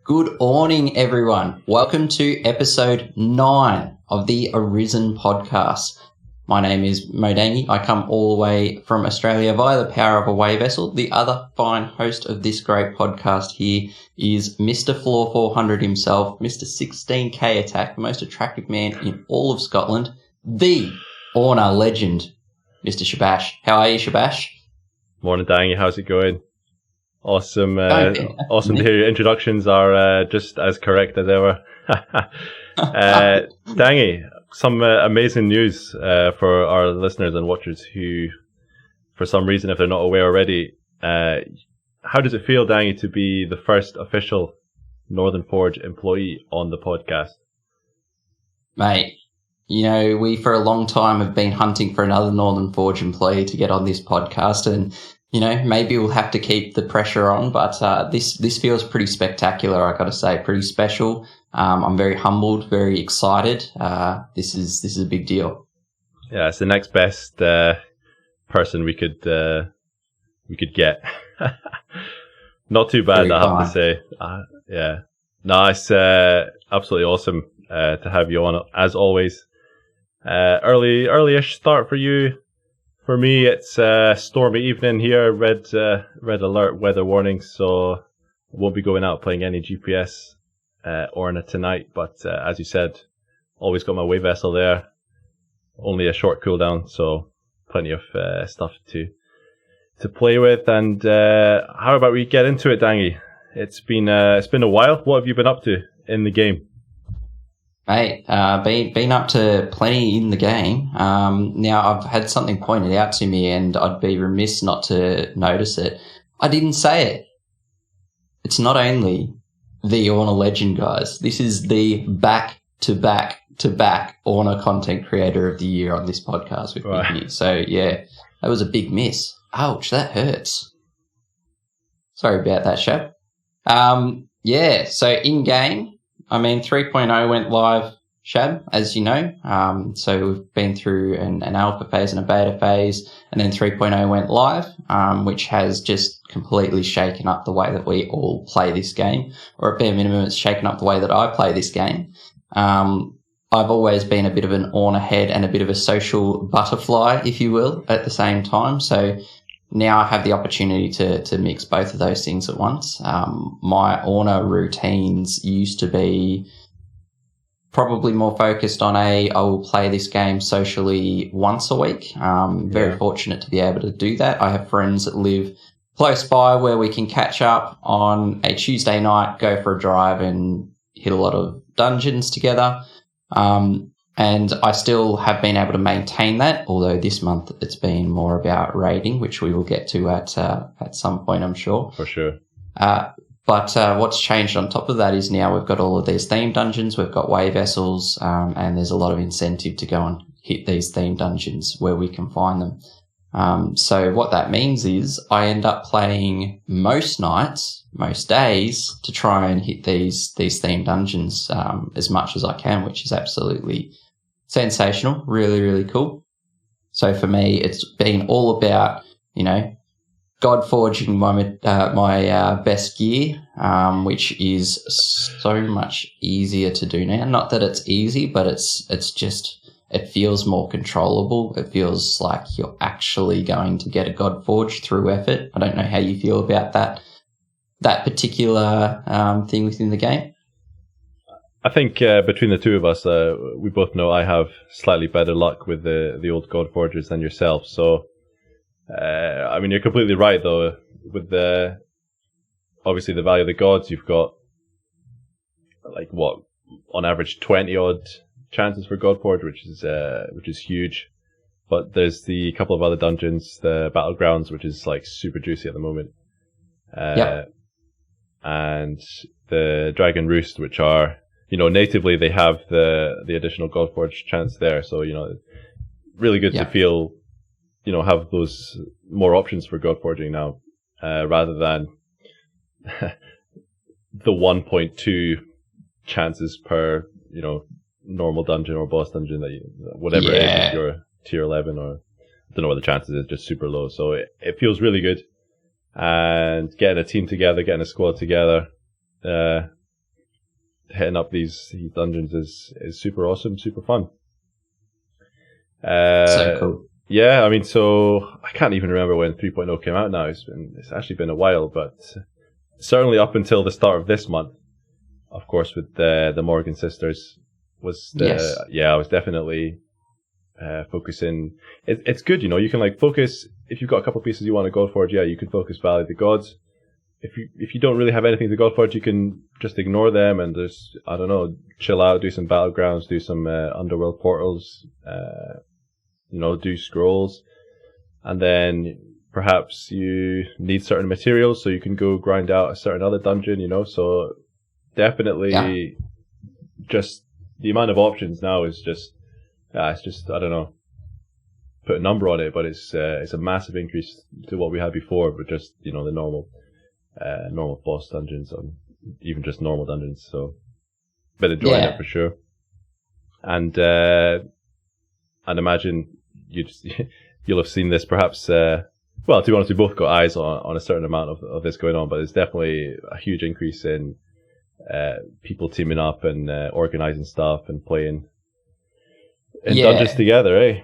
Good morning, everyone. Welcome to episode 9 of the Arisen podcast. My name is Modangi. I come all the way from Australia via the power of a way vessel. The other fine host of this great podcast here is Mr. Floor 400 himself, Mr. 16K Attack, the most attractive man in all of Scotland, the Orna legend, Mr. Shabash. How are you, Shabash? Morning, Dangy. How's it going? Awesome. Awesome to hear your introductions are just as correct as ever. Dangy, some amazing news for our listeners and watchers who, for some reason, if they're not aware already, how does it feel, Dangy, to be the first official Northern Forge employee on the podcast? Mate, you know, we for a long time have been hunting for another Northern Forge employee to get on this podcast, and you know, maybe we'll have to keep the pressure on, but this feels pretty spectacular, I got to say, pretty special. I'm very humbled, very excited. This is a big deal. Yeah, it's the next best person we could get. Not too bad, I have to say. Yeah, no, it's absolutely awesome to have you on as always. Early-ish start for you. For me, it's a stormy evening here, red alert weather warning, so I won't be going out playing any GPS Orna tonight, but as you said, always got my way vessel there, only a short cooldown, so plenty of stuff to play with. And how about we get into it, Dangy? It's been a while. What have you been up to in the game? Mate, been up to plenty in the game. Now I've had something pointed out to me, and I'd be remiss not to notice it. I didn't say it. It's not only the Orna legend, guys. This is the back-to-back Orna content creator of the year on this podcast with me here. So yeah, that was a big miss. Ouch, that hurts. Sorry about that, Shab. Yeah, so in game. I mean, 3.0 went live, Shab, as you know. So we've been through an alpha phase and a beta phase, and then 3.0 went live, which has just completely shaken up the way that we all play this game, or at bare minimum, it's shaken up the way that I play this game. I've always been a bit of an Orna head and a bit of a social butterfly, if you will, at the same time. So now I have the opportunity to mix both of those things at once. My Orna routines used to be probably more focused on I will play this game socially once a week. Very fortunate to be able to do that. I have friends that live close by where we can catch up on a Tuesday night, go for a drive and hit a lot of dungeons together. And I still have been able to maintain that, although this month it's been more about raiding, which we will get to at some point, I'm sure. For sure. But what's changed on top of that is now we've got all of these theme dungeons, we've got way vessels, and there's a lot of incentive to go and hit these theme dungeons where we can find them. So what that means is I end up playing most nights, most days, to try and hit these theme dungeons as much as I can, which is absolutely sensational, really, really cool. So for me, it's been all about, you know, God forging my best gear, which is so much easier to do now. Not that it's easy, but it's just, it feels more controllable. It feels like you're actually going to get a God forge through effort. I don't know how you feel about that particular thing within the game. I think between the two of us, we both know I have slightly better luck with the old God Forgers than yourself. So, I mean, you're completely right, though. With obviously the value of the gods, you've got, like, what, on average 20-odd chances for God Forge, which is huge. But there's the couple of other dungeons, the Battlegrounds, which is, like, super juicy at the moment. And the Dragon Roost, which are, you know, natively they have the additional Godforge chance there. So, you know, really good to feel, you know, have those more options for Godforging now, rather than the 1.2 chances per, you know, normal dungeon or boss dungeon that whatever it is, if you're tier 11 or I don't know what the chances is, just super low. So it feels really good. And getting a team together, getting a squad together, hitting up these dungeons is super awesome, super fun. So cool. Yeah, I mean, so I can't even remember when 3.0 came out now. It's actually been a while, but certainly up until the start of this month, of course, with the Morgan sisters, was I was definitely focusing. It's good, you know. You can like focus if you've got a couple of pieces you want to go for. Yeah, you can focus Valley of the Gods. If you don't really have anything to go for, you can just ignore them and just, I don't know, chill out, do some battlegrounds, do some underworld portals, do scrolls, and then perhaps you need certain materials, so you can go grind out a certain other dungeon, you know. So definitely, just the amount of options now is just, it's just, I don't know, put a number on it, but it's a massive increase to what we had before, but just, you know, the normal boss dungeons, or even just normal dungeons. So been enjoying it for sure. And I'd imagine you'll have seen this perhaps. Well, to be honest, we both got eyes on a certain amount of this going on, but there's definitely a huge increase in people teaming up and organizing stuff and playing in dungeons together, eh?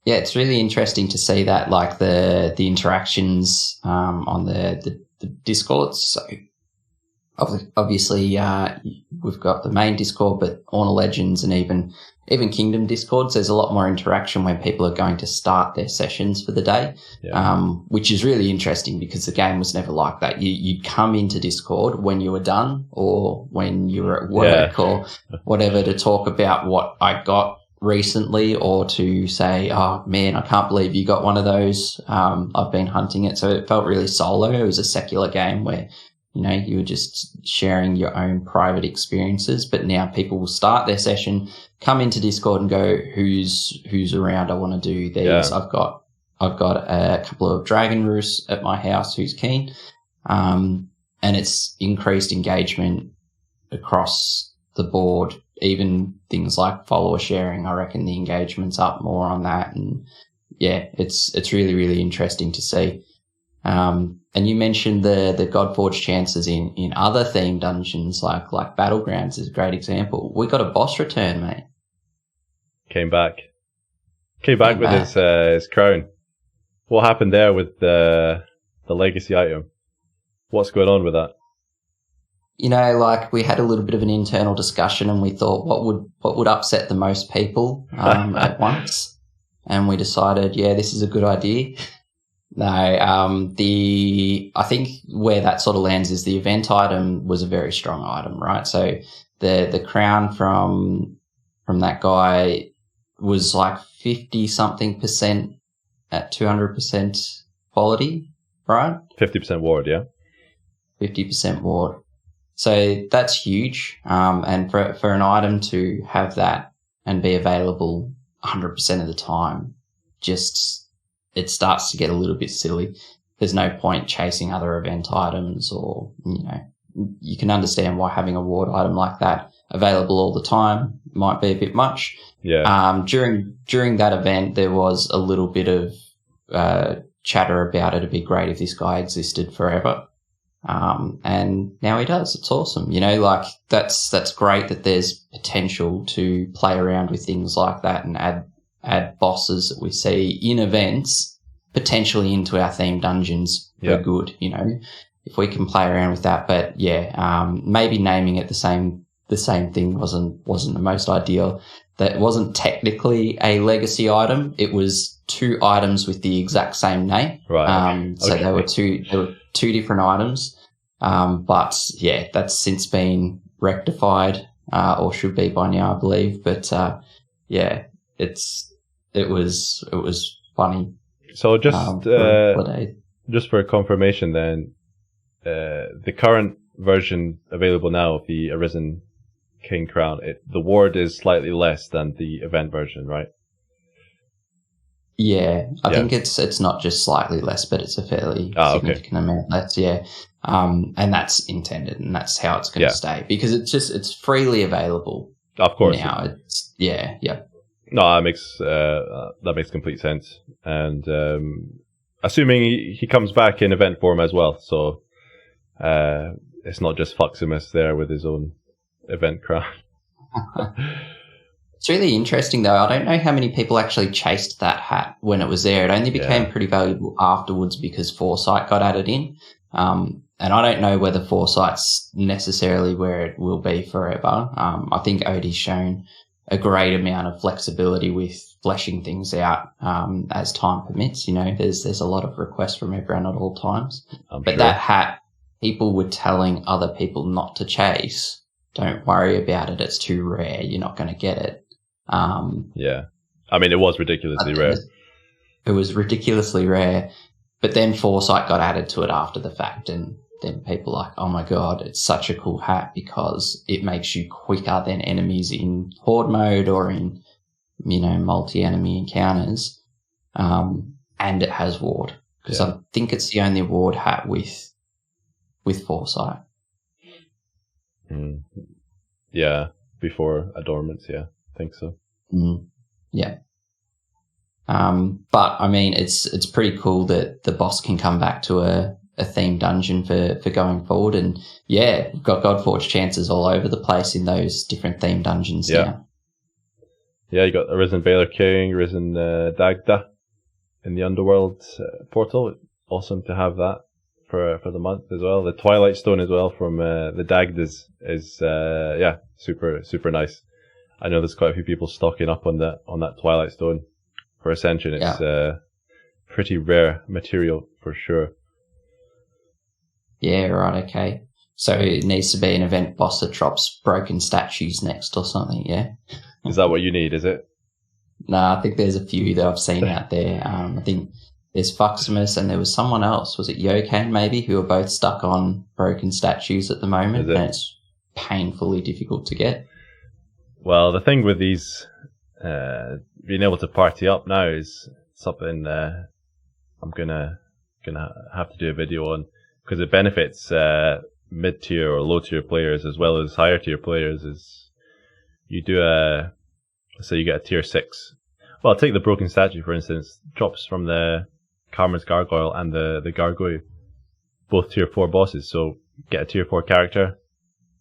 Yeah, it's really interesting to see that, like the interactions on the Discord. So obviously we've got the main Discord, but Honor Legends and even Kingdom Discords, there's a lot more interaction when people are going to start their sessions for the day, which is really interesting because the game was never like that. You'd come into Discord when you were done or when you were at work or whatever to talk about what I got recently, or to say, oh man, I can't believe you got one of those. I've been hunting it. So it felt really solo. It was a secular game where, you know, you were just sharing your own private experiences. But now people will start their session, come into Discord and go, who's around? I want to do these. Yeah. I've got a couple of dragon roosts at my house. Who's keen? And it's increased engagement across the board. Even things like follower sharing, I reckon the engagement's up more on that. And yeah, it's really, really interesting to see. And you mentioned the Godforge chances in other themed dungeons like Battlegrounds is a great example. We got a boss return, mate. Came back with his crown. What happened there with the legacy item? What's going on with that? You know, like we had a little bit of an internal discussion and we thought what would upset the most people at once. And we decided, this is a good idea. No, I think where that sort of lands is the event item was a very strong item, right? So the crown from that guy was like 50-something% at 200% quality, right? 50% ward, yeah. 50% ward. So that's huge. And for an item to have that and be available 100% of the time, it starts to get a little bit silly. There's no point chasing other event items, or, you know, you can understand why having a ward item like that available all the time might be a bit much. Yeah. During that event, there was a little bit of chatter about it'd be great if this guy existed forever. And now he does. It's awesome. You know, like that's great that there's potential to play around with things like that and add bosses that we see in events potentially into our themed dungeons. We're good, you know, if we can play around with that. But maybe naming it the same thing wasn't the most ideal. That wasn't technically a legacy item. It was two items with the exact same name. Right. So there were two different items. But yeah, that's since been rectified, or should be by now, I believe. But it was funny. So just for confirmation, then, the current version available now of the Arisen King Crown, the ward is slightly less than the event version, right? Yeah, I think it's not just slightly less, but it's a fairly significant amount less. Yeah, and that's intended, and that's how it's going to stay, because it's freely available. Of course, now it's No, that makes complete sense, and assuming he comes back in event form as well, so it's not just Fuximus there with his own event craft. It's really interesting, though. I don't know how many people actually chased that hat when it was there. It only became pretty valuable afterwards because Foresight got added in. And I don't know whether Foresight's necessarily where it will be forever. I think Odie's shown a great amount of flexibility with fleshing things out as time permits. You know, there's a lot of requests from everyone at all times. But that hat, people were telling other people not to chase. Don't worry about it. It's too rare. You're not going to get it. Yeah. I mean, it was ridiculously rare. It was ridiculously rare. But then Foresight got added to it after the fact, and then people are like, oh my God, it's such a cool hat because it makes you quicker than enemies in horde mode or in, you know, multi-enemy encounters. And it has ward. Because I think it's the only ward hat with Foresight. Yeah, before Adornments, I think so. Yeah. But I mean, it's pretty cool that the boss can come back to a themed dungeon for going forward. And we've got Godforge chances all over the place in those different themed dungeons now. Yeah, you got Arisen Baylor King, Arisen Dagda in the Underworld portal. Awesome to have that for the month as well. The Twilight Stone as well from the Dagd is super, super nice. I know there's quite a few people stocking up on that Twilight Stone for Ascension. It's pretty rare material for sure. Yeah, right, okay. So it needs to be an event boss that drops broken statues next or something, yeah? Is that what you need, is it? No, I think there's a few that I've seen out there. I think there's Fuximus and there was someone else. Was it Yokan maybe, who are both stuck on broken statues at the moment, and it's painfully difficult to get. Well, the thing with these being able to party up now is something I'm gonna have to do a video on, because it benefits mid-tier or low-tier players as well as higher-tier players. Is you do so you get a tier 6. Well, take the broken statue for instance. Drops from the Karma's Gargoyle and the Gargoyle, both tier 4 bosses. So get a tier 4 character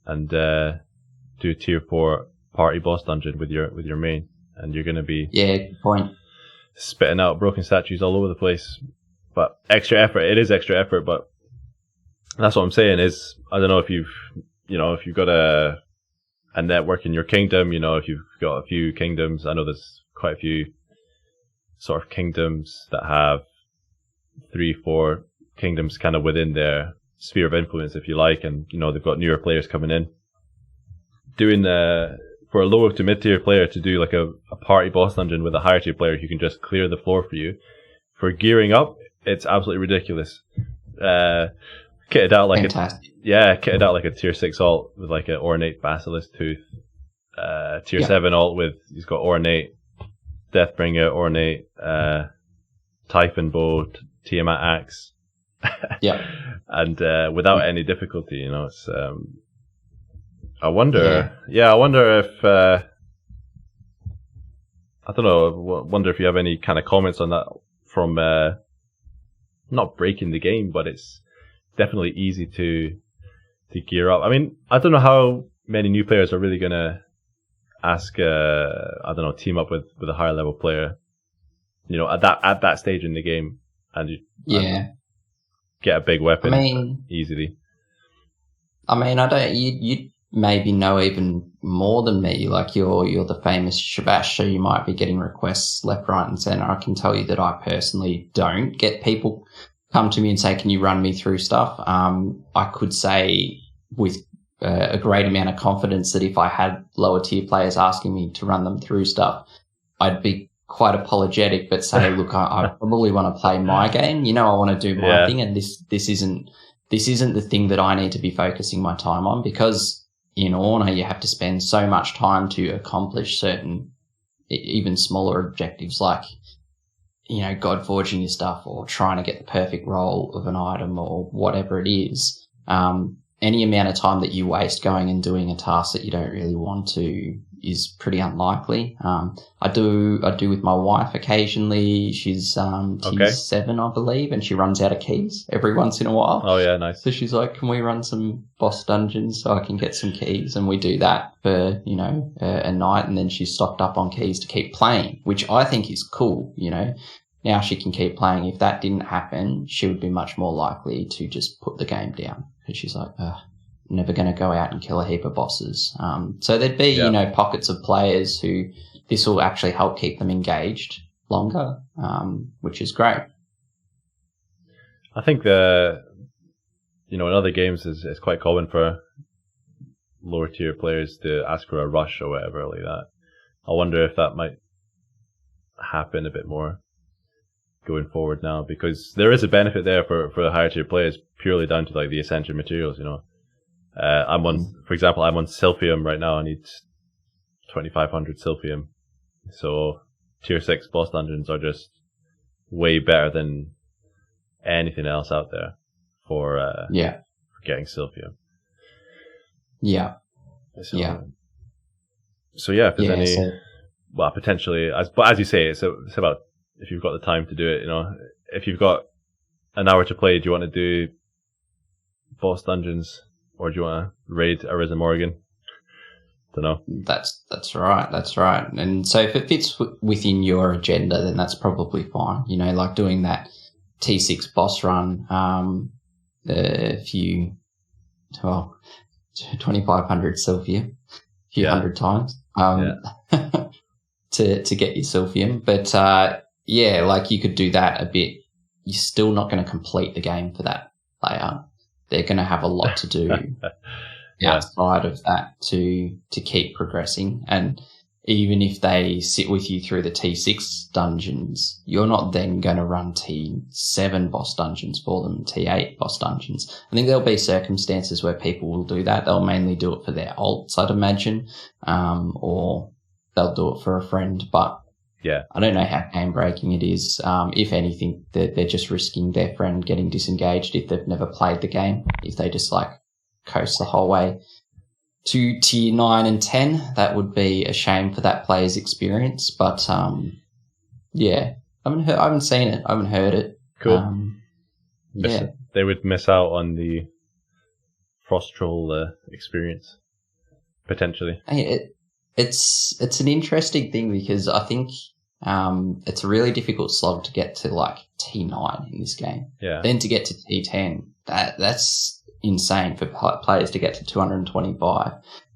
and do a tier 4 party boss dungeon with your main, and you're going to be good point. Spitting out broken statues all over the place. But extra effort, it is extra effort, but that's what I'm saying is, I don't know if you've got a network in your kingdom, if you've got a few kingdoms. I know there's quite a few sort of kingdoms that have 3-4 kingdoms kind of within their sphere of influence, if you like, and they've got newer players coming in. Doing for a lower to mid tier player to do like a party boss dungeon with a higher tier player who can just clear the floor for you. For gearing up, it's absolutely ridiculous. Kitted out like a tier 6 alt with like an ornate basilisk tooth. Tier 7 alt with, he's got ornate Deathbringer, ornate Typhon bow, Tiamat axe. And without any difficulty, it's I wonder if I don't know. Wonder if you have any kind of comments on that from not breaking the game, but it's definitely easy to gear up. I mean, I don't know how many new players are really gonna ask. Team up with a higher level player. At that stage in the game, and get a big weapon easily. I mean, I don't. You maybe know even more than me. Like you're the famous Shabash, so you might be getting requests left, right, and center. I can tell you that I personally don't get people come to me and say, "Can you run me through stuff?" I could say with a great amount of confidence that if I had lower tier players asking me to run them through stuff, I'd be quite apologetic, but say, "Look, I probably want to play my game. I want to do my thing, and this isn't the thing that I need to be focusing my time on," because in Orna, you have to spend so much time to accomplish certain, even smaller objectives like, Godforging your stuff or trying to get the perfect roll of an item or whatever it is. Any amount of time that you waste going and doing a task that you don't really want to is pretty unlikely. I do with my wife occasionally. She's tier 7, I believe, and she runs out of keys every once in a while. Oh yeah, nice. So she's like, "Can we run some boss dungeons so I can get some keys?" And we do that for a night, and then she's stocked up on keys to keep playing, which I think is cool. Now she can keep playing. If that didn't happen, she would be much more likely to just put the game down because she's like, never going to go out and kill a heap of bosses. So there'd be, pockets of players who this will actually help keep them engaged longer, which is great. I think in other games it's quite common for lower tier players to ask for a rush or whatever like that. I wonder if that might happen a bit more going forward now, because there is a benefit there for the higher tier players purely down to like the essential materials, for example, I'm on Silphium right now. I need 2500 Silphium. So tier 6 boss dungeons are just way better than anything else out there for getting Silphium. Yeah. So yeah, if there's well, potentially, but as you say, it's about if you've got the time to do it, if you've got an hour to play, do you want to do boss dungeons or do you want to raid Arisen Morrigan? Don't know. That's right. And so if it fits within your agenda, then that's probably fine. Like doing that T6 boss run, 2500 Silphium, a few hundred times, to get your Silphium. But, like you could do that a bit. You're still not going to complete the game for that player. They're going to have a lot to do outside of that to keep progressing. And even if they sit with you through the T6 dungeons, you're not then going to run T7 boss dungeons for them, T8 boss dungeons. I think there'll be circumstances where people will do that. They'll mainly do it for their alts, I'd imagine, or they'll do it for a friend. But I don't know how game breaking it is. If anything, they're just risking their friend getting disengaged if they've never played the game. If they just coast the whole way to tier 9 and 10, that would be a shame for that player's experience. But I haven't seen it. I haven't heard it. Cool. They would miss out on the Frost Troll experience potentially. It's an interesting thing because I think it's a really difficult slog to get to T9 in this game. Yeah. Then to get to T10, that's insane for players to get to 225.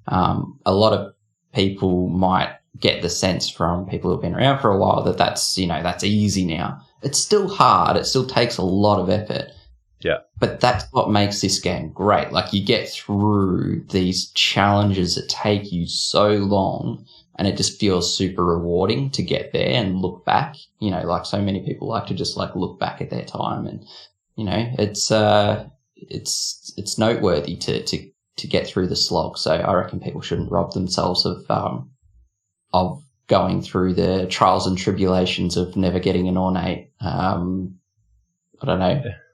A lot of people might get the sense from people who've been around for a while that's easy now. It's still hard. It still takes a lot of effort. Yeah. But that's what makes this game great. You get through these challenges that take you so long and it just feels super rewarding to get there and look back. So many people like to just look back at their time and, it's noteworthy to get through the slog. So I reckon people shouldn't rob themselves of going through the trials and tribulations of never getting an ornate,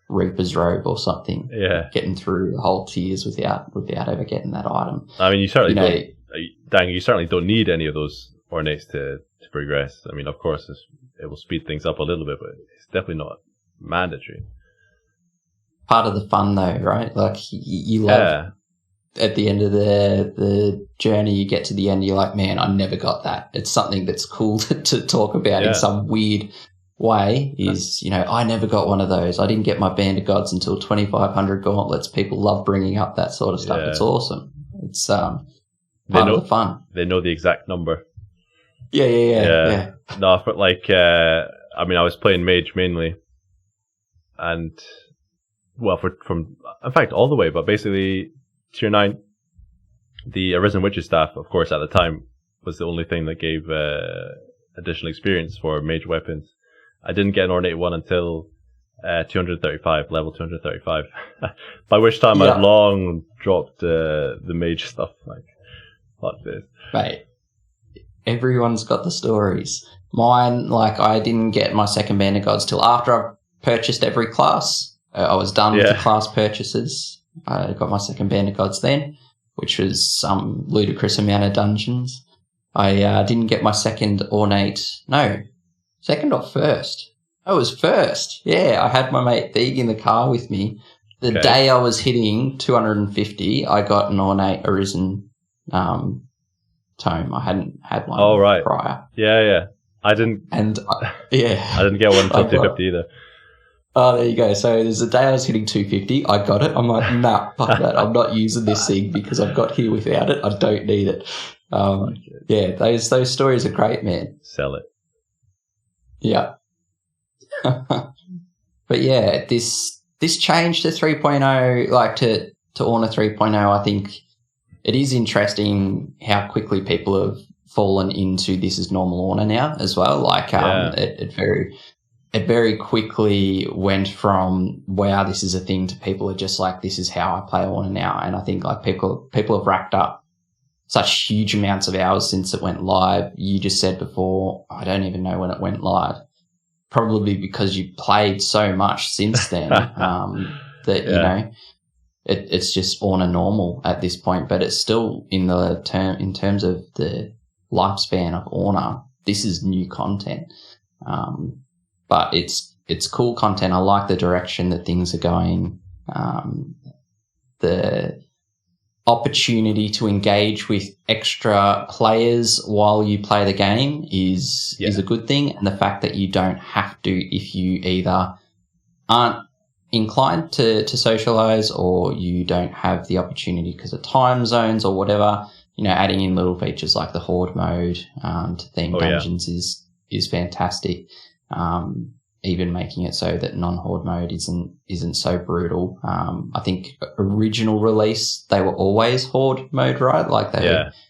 Reaper's Robe or something. Yeah. Getting through the whole tiers without ever getting that item. I mean, you certainly you certainly don't need any of those ornates to progress. I mean, of course, it will speed things up a little bit, but it's definitely not mandatory. Part of the fun, though, right? You love at the end of the journey, you get to the end, you're like, man, I never got that. It's something that's cool to talk about in some weird way is, I never got one of those. I didn't get my Band of Gods until 2500 gauntlets. People love bringing up that sort of stuff. It's awesome. It's part of the fun. They know the exact number. Yeah. No, but I was playing Mage mainly, and from in fact all the way, but basically tier 9, the Arisen Witch's Staff, of course, at the time was the only thing that gave additional experience for mage weapons. I didn't get an ornate one until 235, level 235, by which time I'd long dropped the mage stuff. Fuck this. Mate, everyone's got the stories. Mine, I didn't get my second Band of Gods till after I purchased every class. I was done with the class purchases. I got my second Band of Gods then, which was some ludicrous amount of dungeons. I didn't get my second ornate. No, second or first? Oh, it was first. Yeah, I had my mate Theg in the car with me. The day I was hitting 250, I got an ornate Arisen tome. I hadn't had one prior. Yeah. I didn't. And yeah, I didn't get one until 250 either. Oh, there you go. So there's a day I was hitting 250. I got it. I'm like, nah, fuck that. I'm not using this thing because I've got here without it. I don't need it. Yeah, those stories are great, man. Sell it. Yeah. But yeah, this change to 3.0, like to Orna 3.0, I think it is interesting how quickly people have fallen into this as normal Orna now as well. Like it very quickly went from, wow, this is a thing, to people are just like, this is how I play Orna now. And I think like people have racked up such huge amounts of hours since it went live. You just said before, I don't even know when it went live. Probably because you played so much since then that, you know, it's just Orna normal at this point. But it's still in terms of the lifespan of Orna, this is new content. But it's cool content. I like the direction that things are going. The opportunity to engage with extra players while you play the game is a good thing. And the fact that you don't have to, if you either aren't inclined to socialize or you don't have the opportunity because of time zones or whatever, you know, adding in little features like the horde mode to theme dungeons is fantastic. Even making it so that non-horde mode isn't so brutal. I think original release, they were always horde mode, right? Like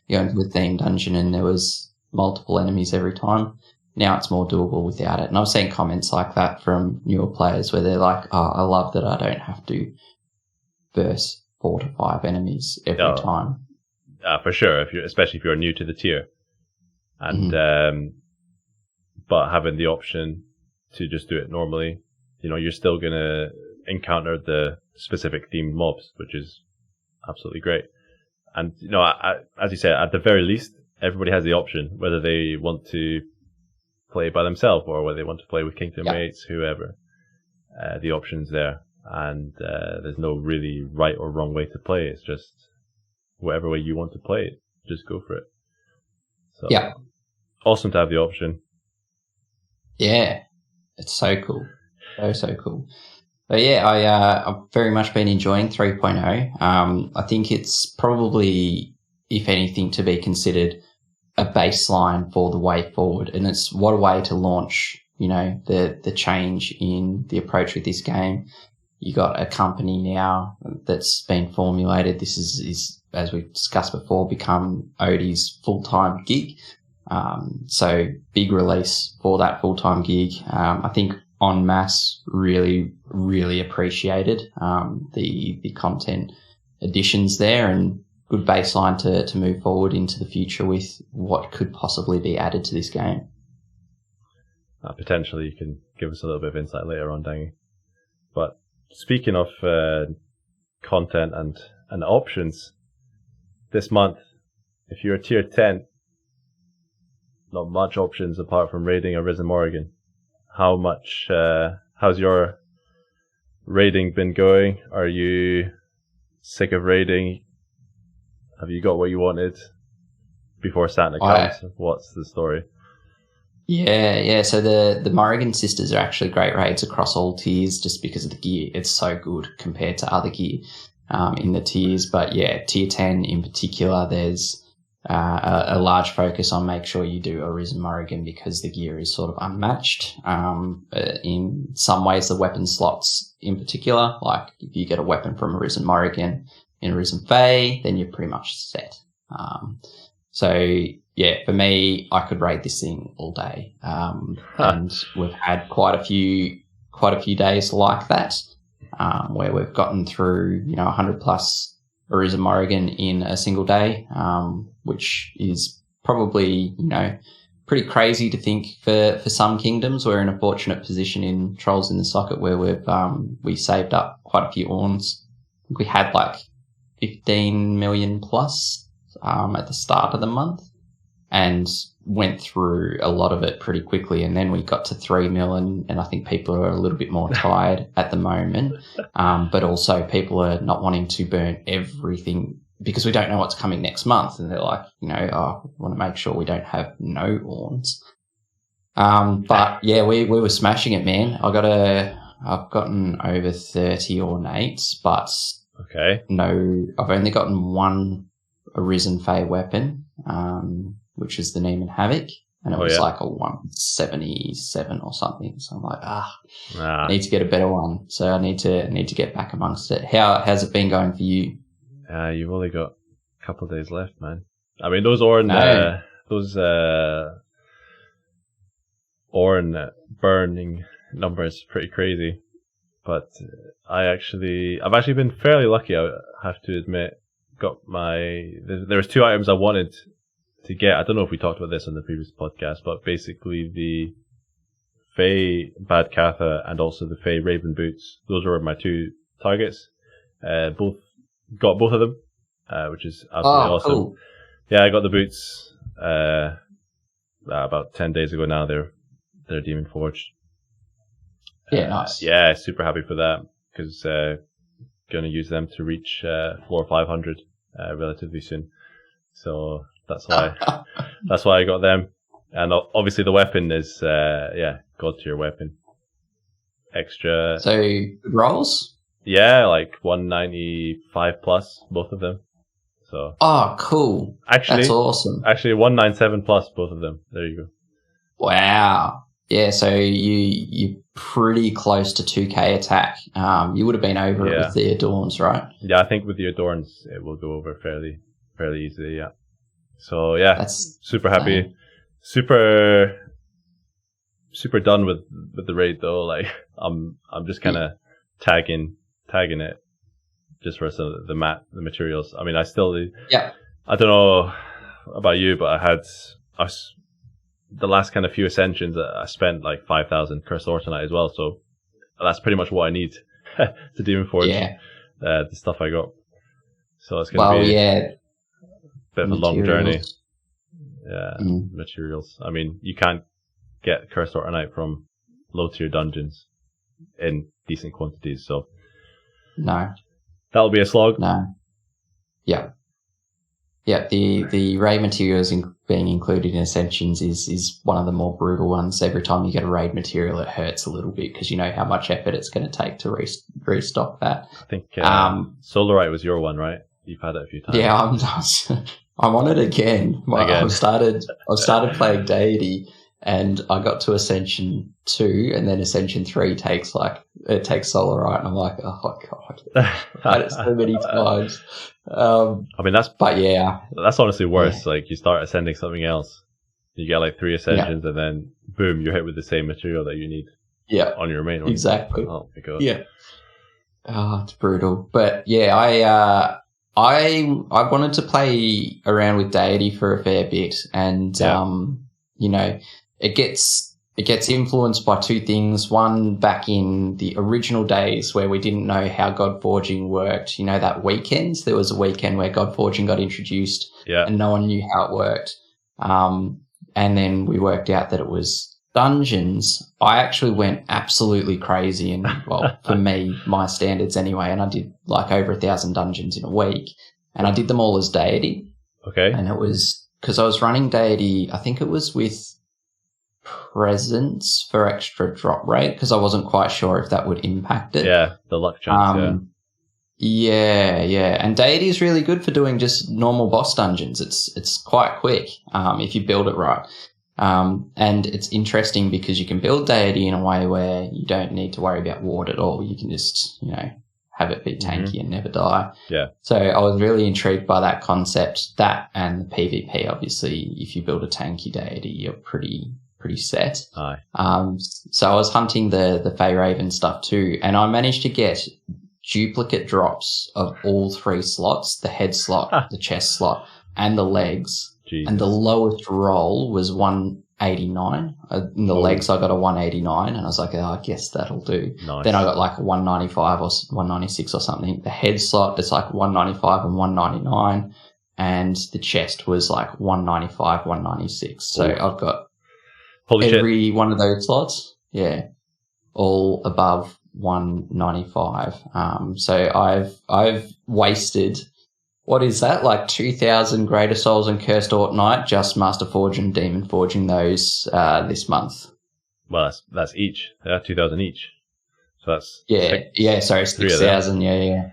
you went to the theme dungeon and there was multiple enemies every time. Now it's more doable without it. And I've seen comments like that from newer players where they're like, oh, I love that I don't have to verse 4 to 5 enemies every time. For sure, especially if you're new to the tier. And but having the option to just do it normally, you know, you're still going to encounter the specific themed mobs, which is absolutely great. And, you know, as you said, at the very least, everybody has the option, whether they want to play by themselves or whether they want to play with Kingdom mates, whoever. The option's there. And there's no really right or wrong way to play. It's just whatever way you want to play it, just go for it. So awesome to have the option. Yeah, it's so cool. So cool. But yeah, I've very much been enjoying 3.0. I think it's probably, if anything, to be considered a baseline for the way forward. And it's what a way to launch, you know, the change in the approach with this game. You got a company now that's been formulated. This is as we've discussed before, become Odie's full-time gig. So big release for that full-time gig. I think en masse really, really appreciated the content additions there, and good baseline to move forward into the future with what could possibly be added to this game. Potentially you can give us a little bit of insight later on, Dangy. But speaking of content and options, this month, if you're tier 10, not much options apart from raiding Arisen Morrigan. How's your raiding been going? Are you sick of raiding? Have you got what you wanted before Santa comes? What's the story? Yeah. So the Morrigan sisters are actually great raids across all tiers just because of the gear. It's so good compared to other gear in the tiers. But yeah, tier 10 in particular, there's a large focus on make sure you do Arisen Morrigan because the gear is sort of unmatched. In some ways, the weapon slots in particular, like if you get a weapon from Arisen Morrigan in Arisen Fae, then you're pretty much set. So yeah, for me, I could raid this thing all day. And we've had quite a few days like that, where we've gotten through, 100 plus Arisen Morrigan in a single day, which is probably, pretty crazy to think for some kingdoms. We're in a fortunate position in Trolls in the Socket where we saved up quite a few orns. I think we had like 15 million plus at the start of the month. and went through a lot of it pretty quickly. And then we got to 3 mil, and I think people are a little bit more tired at the moment. But also people are not wanting to burn everything because we don't know what's coming next month. And they're like, we want to make sure we don't have no orns. But yeah, we were smashing it, man. I've gotten over 30 ornates, but I've only gotten one Arisen Fey weapon, which is the Neiman Havoc, and it was like a 177 or something. So I'm like, I need to get a better one. So I need to get back amongst it. How's it been going for you? You've only got a couple of days left, man. I mean, those Orn burning numbers are pretty crazy. But I've actually been fairly lucky, I have to admit. There was 2 items I wanted to get. I don't know if we talked about this on the previous podcast, but basically the Fey Bad Katha and also the Fey Raven Boots. Those were my 2 targets. Got both of them, which is absolutely awesome. Cool. Yeah, I got the boots about 10 days ago now. They're Demon Forged. Yeah, nice. Yeah, super happy for that because going to use them to reach floor 500 relatively soon. So that's why I got them. And obviously the weapon is God tier weapon. Extra. So good rolls? Yeah, like 195 plus both of them. So. Oh, cool. Actually, that's awesome. Actually 197 plus both of them. There you go. Wow. Yeah, so you're pretty close to 2k attack. You would have been over it with the Adorns, right? Yeah, I think with the Adorns it will go over fairly easily, yeah. So yeah, that's super happy. Super done with the raid though. Like I'm just kinda tagging it just for some of the materials. I mean I don't know about you, but the last kind of few ascensions, I spent like 5,000 Cursed Ortonite as well, so that's pretty much what I need to Demon Forge the stuff I got. So it's going to be a bit of a long journey. Yeah, materials. I mean, you can't get Cursed Ortonite from low tier dungeons in decent quantities, so no, that'll be a slog. No, yeah. The raid materials being included in Ascensions is one of the more brutal ones. Every time you get a raid material, it hurts a little bit because you know how much effort it's going to take to restock that. I think Solarite was your one, right? You've had it a few times. Yeah, I'm on it again. I've started playing Deity, and I got to Ascension 2, and then Ascension 3 takes Solarite, and I'm like, oh my god, I've had it so many times. I mean that's honestly worse. Yeah. Like you start ascending something else, you get like 3 ascensions, and then boom, you're hit with the same material that you need. Yeah, on your main one. Exactly. Oh my god. Yeah. Oh, it's brutal. But yeah, I wanted to play around with Deity for a fair bit, and it gets influenced by 2 things. One, back in the original days where we didn't know how God Forging worked, that weekend, there was a weekend where God Forging got introduced and no one knew how it worked. And then we worked out that it was dungeons. I actually went absolutely crazy and, well, for me, my standards anyway, and I did like over 1,000 dungeons in a week, and I did them all as Deity. Okay. And it was because I was running Deity, I think it was with Presence for extra drop rate because I wasn't quite sure if that would impact it. Yeah, the luck chance, Yeah. And Deity is really good for doing just normal boss dungeons. It's quite quick if you build it right. And it's interesting because you can build Deity in a way where you don't need to worry about ward at all. You can just, have it be tanky and never die. Yeah. So I was really intrigued by that concept, that and the PvP. Obviously, if you build a tanky Deity, you're pretty set. Aye. So I was hunting the Fey Raven stuff too, and I managed to get duplicate drops of all 3 slots, the head slot, the chest slot, and the legs. Jesus. And the lowest roll was 189. In the legs, I got a 189, and I was like, I guess that'll do. Nice. Then I got like a 195 or 196 or something. The head slot, it's like 195 and 199. and the chest was like 195, 196. So I've got Holy every one of those slots, all above 195. So I've wasted, what is that, like 2,000 Greater Souls and Cursed Autumnite, just Master Forge and Demon Forging those this month. Well, that's each. 2,000 each. So that's 6,000. Yeah.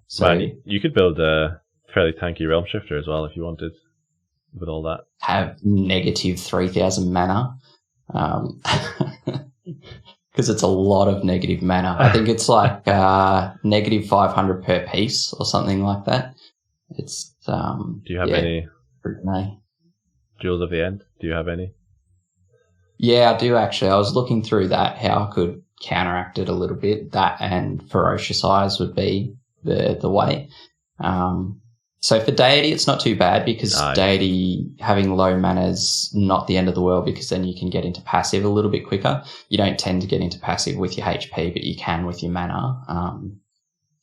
So man, you could build a fairly tanky Realm Shifter as well if you wanted, with all that. Have negative 3,000 mana, because it's a lot of negative mana. I think it's like negative 500 per piece or something like that. It's Do you have any Jewels of the End? Do you have any? Yeah, I do actually. I was looking through that, how I could counteract it a little bit. That and Ferocious Eyes would be the way. So for Deity, it's not too bad, because Deity having low mana is not the end of the world, because then you can get into passive a little bit quicker. You don't tend to get into passive with your HP, but you can with your mana.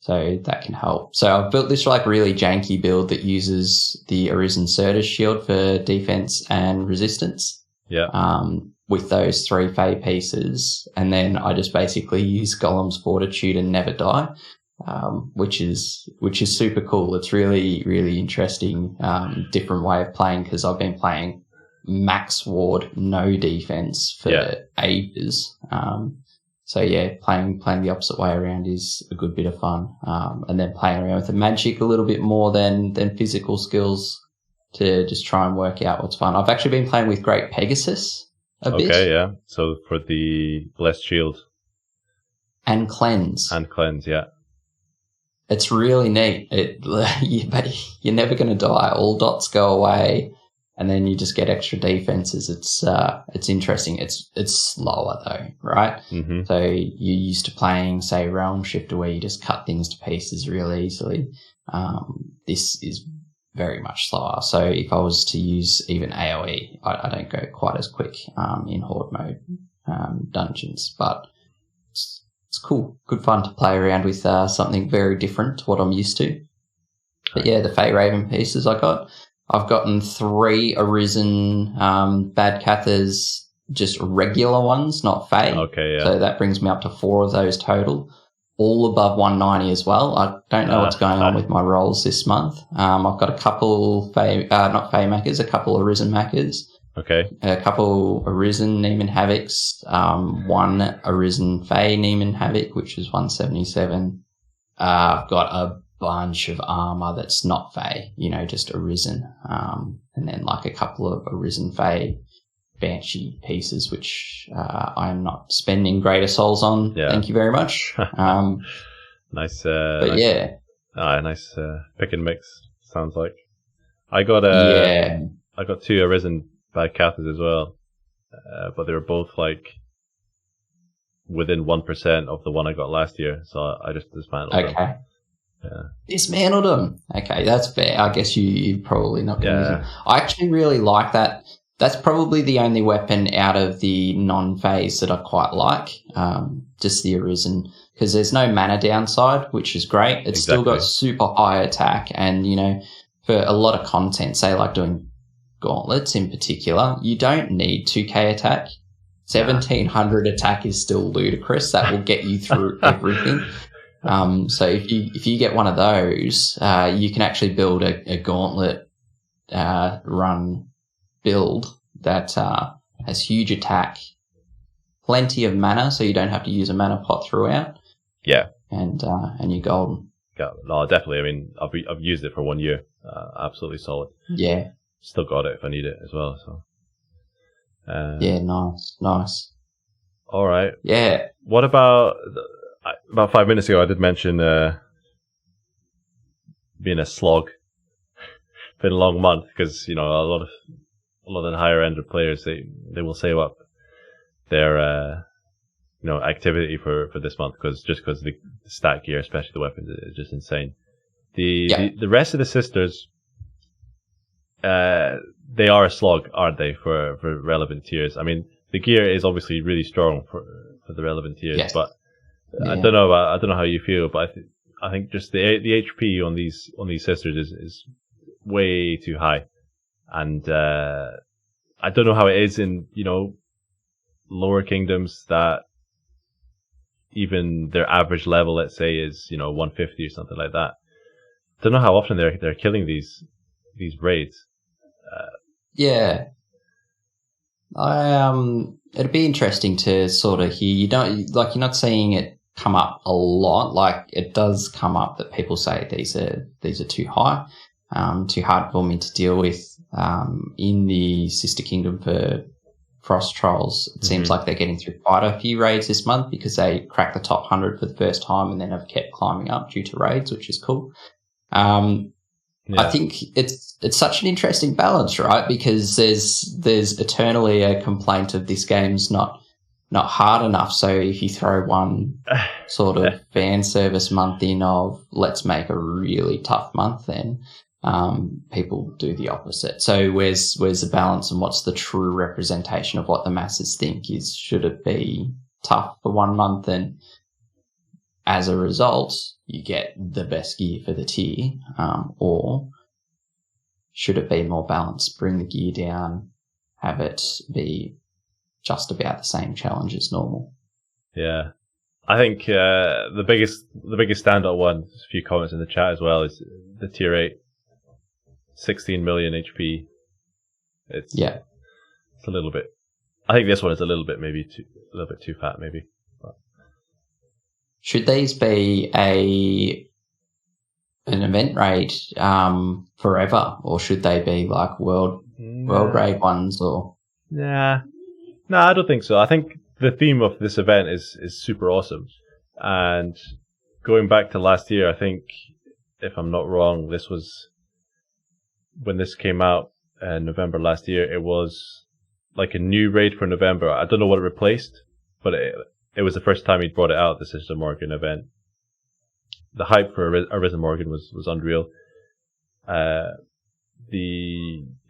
So that can help. So I've built this like really janky build that uses the Arisen Certus shield for defense and resistance. Yeah. With those 3 Fey pieces. And then I just basically use Golem's Fortitude and Never Die. Which is super cool. It's really, really interesting, different way of playing, because I've been playing max ward, no defense for ages. So yeah, playing the opposite way around is a good bit of fun. And then playing around with the magic a little bit more than physical skills to just try and work out what's fun. I've actually been playing with Great Pegasus a bit. Okay, yeah. So for the Blessed Shield. And Cleanse. Yeah. It's really neat. You're never going to die. All dots go away, and then you just get extra defenses. It's interesting. It's slower though, right? Mm-hmm. So you're used to playing, say, Realm Shifter, where you just cut things to pieces really easily. This is very much slower. So if I was to use even AoE, I don't go quite as quick in Horde mode dungeons, but it's cool. Good fun to play around with something very different to what I'm used to. But yeah, the Fey Raven pieces I've gotten 3 Arisen Bad Cathars, just regular ones, not Fey. Okay, yeah. So that brings me up to 4 of those total, all above 190 as well. I don't know what's going on with my rolls this month. I've got a couple not Fey Mackers, a couple Arisen Mackers. Okay. A couple Arisen Neiman Havocs, 1 Arisen Fey Neiman Havoc, which is 177. I've got a bunch of armor that's not Fey, just Arisen. And then like a couple of Arisen Fey Banshee pieces, which I'm not spending Greater Souls on. Yeah. Thank you very much. Nice. Nice pick and mix, sounds like. I got 2 Arisen Bad Cathars as well, but they were both like within 1% of the one I got last year, so I just dismantled them. Okay. Yeah. Dismantled them. Okay, that's fair. I guess you're probably not going to use them. I actually really like that. That's probably the only weapon out of the non-phase that I quite like, just the Arisen, because there's no mana downside, which is great. It's still got super high attack, and, for a lot of content, say like doing gauntlets in particular, you don't need 2k attack. 1700 attack is still ludicrous. That will get you through everything. So if you get one of those, you can actually build a gauntlet run build that has huge attack, plenty of mana, so you don't have to use a mana pot throughout. Yeah, and you're golden. Yeah, no, definitely. I mean, I've used it for 1 year. Absolutely solid. Yeah. Still got it if I need it as well. So. Yeah, nice. All right. Yeah. What about 5 minutes ago? I did mention being a slog. Been a long month because a lot of the higher end of players they will save up their activity for this month because the stat gear, especially the weapons, is just insane. The rest of the sisters. They are a slog, aren't they, for relevant tiers? I mean, the gear is obviously really strong for the relevant tiers, but I don't know how you feel, but I think just the HP on these sisters is way too high. And I don't know how it is in, lower kingdoms that even their average level, let's say, is 150 or something like that. I don't know how often they're killing these raids. Yeah, it'd be interesting to sort of hear. You're not seeing it come up a lot. Like, it does come up that people say these are too high, too hard for me to deal with. In the sister kingdom for Frost Trolls, it seems like they're getting through quite a few raids this month because they cracked the top 100 for the first time and then have kept climbing up due to raids, which is cool. I think it's such an interesting balance, right? Because there's eternally a complaint of this game's not hard enough. So if you throw one sort of fan service month in of let's make a really tough month, then people do the opposite. So where's the balance, and what's the true representation of what the masses think is? Should it be tough for 1 month, and as a result you get the best gear for the tier, or should it be more balanced? Bring the gear down, have it be just about the same challenge as normal. Yeah, I think the biggest standout one, a few comments in the chat as well, is the tier 8. 16 million HP. It's a little bit. I think this one is a little bit too fat, maybe. But. Should these be an event raid forever, or should they be like world raid ones? Or no, I don't think so. I think the theme of this event is super awesome, and going back to last year, I think if I'm not wrong, this was. When this came out in November last year, it was like a new raid for November. I don't know what it replaced, but it was the first time he'd brought it out, the Sister Morgan event. The hype for Arisen Morgan was unreal. The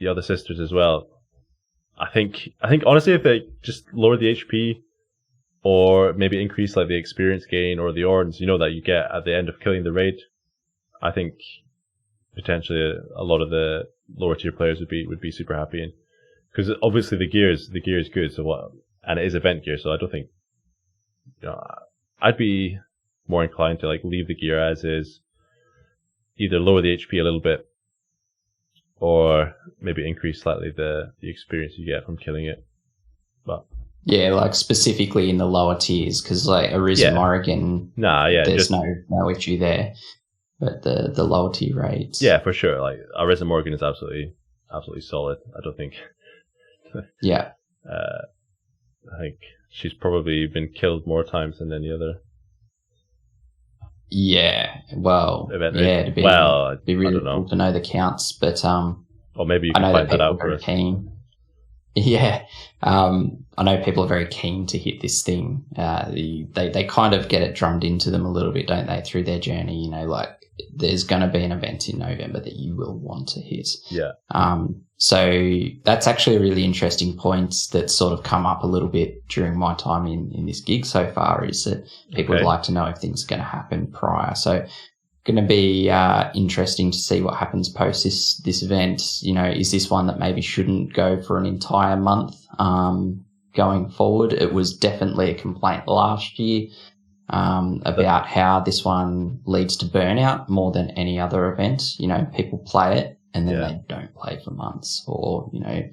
other sisters as well. I think honestly, if they just lower the HP or maybe increase like the experience gain or the ordens, that you get at the end of killing the raid, I think potentially a lot of the lower tier players would be super happy, because obviously the gear is good, and it is event gear, so I don't think I'd be more inclined to like leave the gear as is, either lower the HP a little bit or maybe increase slightly the experience you get from killing it. But yeah, like specifically in the lower tiers, because like Arisen Morgan, there's no issue there. But the lower tier raids. Yeah, for sure. Like Arisen Morgan is absolutely solid. I don't think. Yeah. I think she's probably been killed more times than any other. Yeah. Well. It'd be really cool to know the counts, but or maybe you can find that out for us. Keen. Yeah, I know people are very keen to hit this thing. They kind of get it drummed into them a little bit, don't they, through their journey? Like there's going to be an event in November that you will want to hit. Yeah. So that's actually a really interesting point that's sort of come up a little bit during my time in this gig so far, is that people would like to know if things are going to happen prior. So going to be interesting to see what happens post this event. Is this one that maybe shouldn't go for an entire month going forward? It was definitely a complaint last year about how this one leads to burnout more than any other event. People play it and then they don't play for months, or they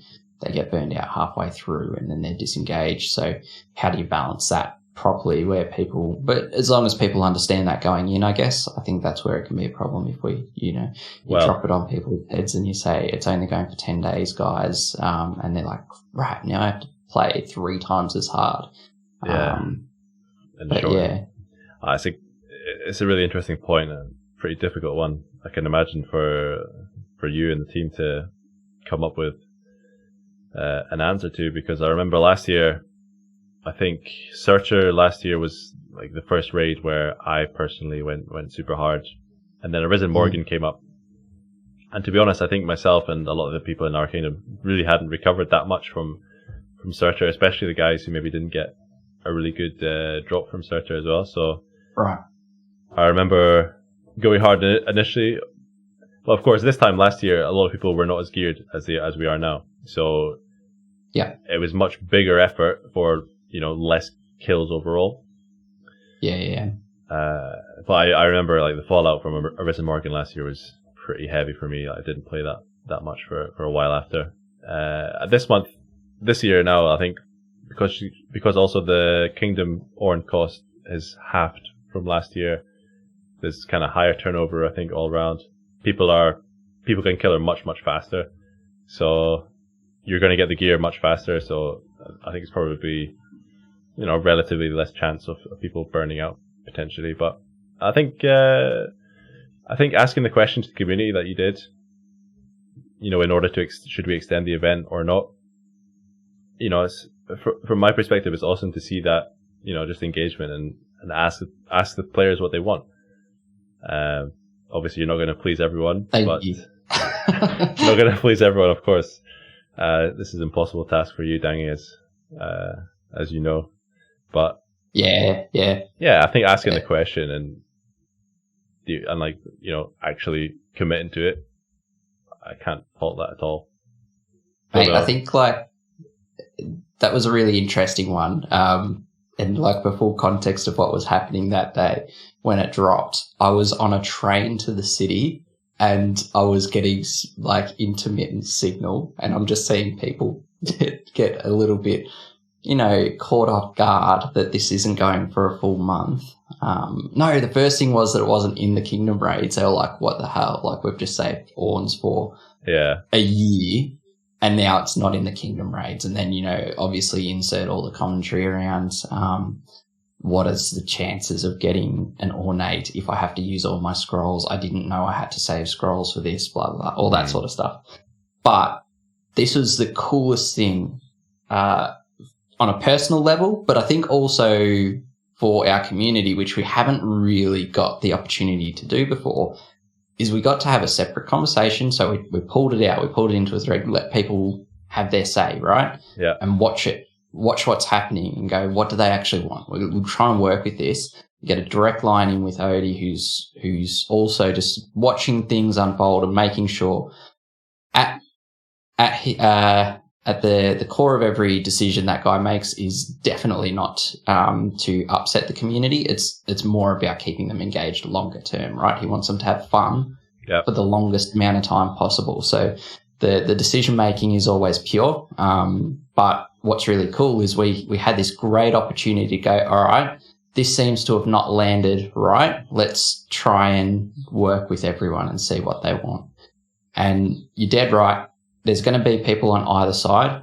get burned out halfway through and then they're disengaged. So how do you balance that properly, but as long as people understand that going in, I guess, I think that's where it can be a problem if we, you drop it on people's heads and you say it's only going for 10 days, guys, and they're like, right, now I have to play 3 times as hard. I think it's a really interesting point, and pretty difficult one. I can imagine for you and the team to come up with an answer to, because I remember last year, I think Searcher last year was like the first raid where I personally went super hard, and then Arisen Morgan came up. And to be honest, I think myself and a lot of the people in our kingdom really hadn't recovered that much from Searcher, especially the guys who maybe didn't get a really good drop from Searcher as well. So right. I remember going hard initially, Well, of course, this time last year, a lot of people were not as geared as we are now. So yeah, it was much bigger effort for, less kills overall. Yeah. But I remember like the fallout from Arisen Morgan last year was pretty heavy for me. I didn't play that much for a while after. This year now, I think because also the Kingdom Ornn cost is halved from last year. There's kind of higher turnover, I think, all around. People can kill her much, much faster. So you're going to get the gear much faster. So I think it's probably, relatively less chance of people burning out potentially. But I think asking the question to the community that you did, in order to should we extend the event or not, it's, from my perspective, it's awesome to see that, just engagement and ask the players what they want. Obviously, you're not going to please everyone, Thank but you. you're not going to please everyone, of course. This is an impossible task for you, Dangy, as you know. But yeah, I think asking the question and actually committing to it, I can't fault that at all. Mate, I think that was a really interesting one. And for full context of what was happening that day when it dropped, I was on a train to the city and I was getting intermittent signal, and I'm just seeing people get a little bit, caught off guard that this isn't going for a full month. No, the first thing was that it wasn't in the Kingdom raids. They were like, what the hell? We've just saved Ornns for a year. And now it's not in the Kingdom raids. And then, obviously insert all the commentary around what is the chances of getting an ornate if I have to use all my scrolls. I didn't know I had to save scrolls for this, blah, blah, all that sort of stuff. But this was the coolest thing on a personal level, but I think also for our community, which we haven't really got the opportunity to do before, is we got to have a separate conversation. So we pulled it out. We pulled it into a thread, let people have their say, right? Yeah. And watch what's happening and go, what do they actually want? We'll try and work with this, get a direct line in with Odie, who's also just watching things unfold and making sure at the core of every decision that guy makes is definitely not to upset the community. It's more about keeping them engaged longer term, right? He wants them to have fun for the longest amount of time possible. So the decision making is always pure. But what's really cool is we had this great opportunity to go, all right, this seems to have not landed right. Let's try and work with everyone and see what they want. And you're dead right. There's going to be people on either side.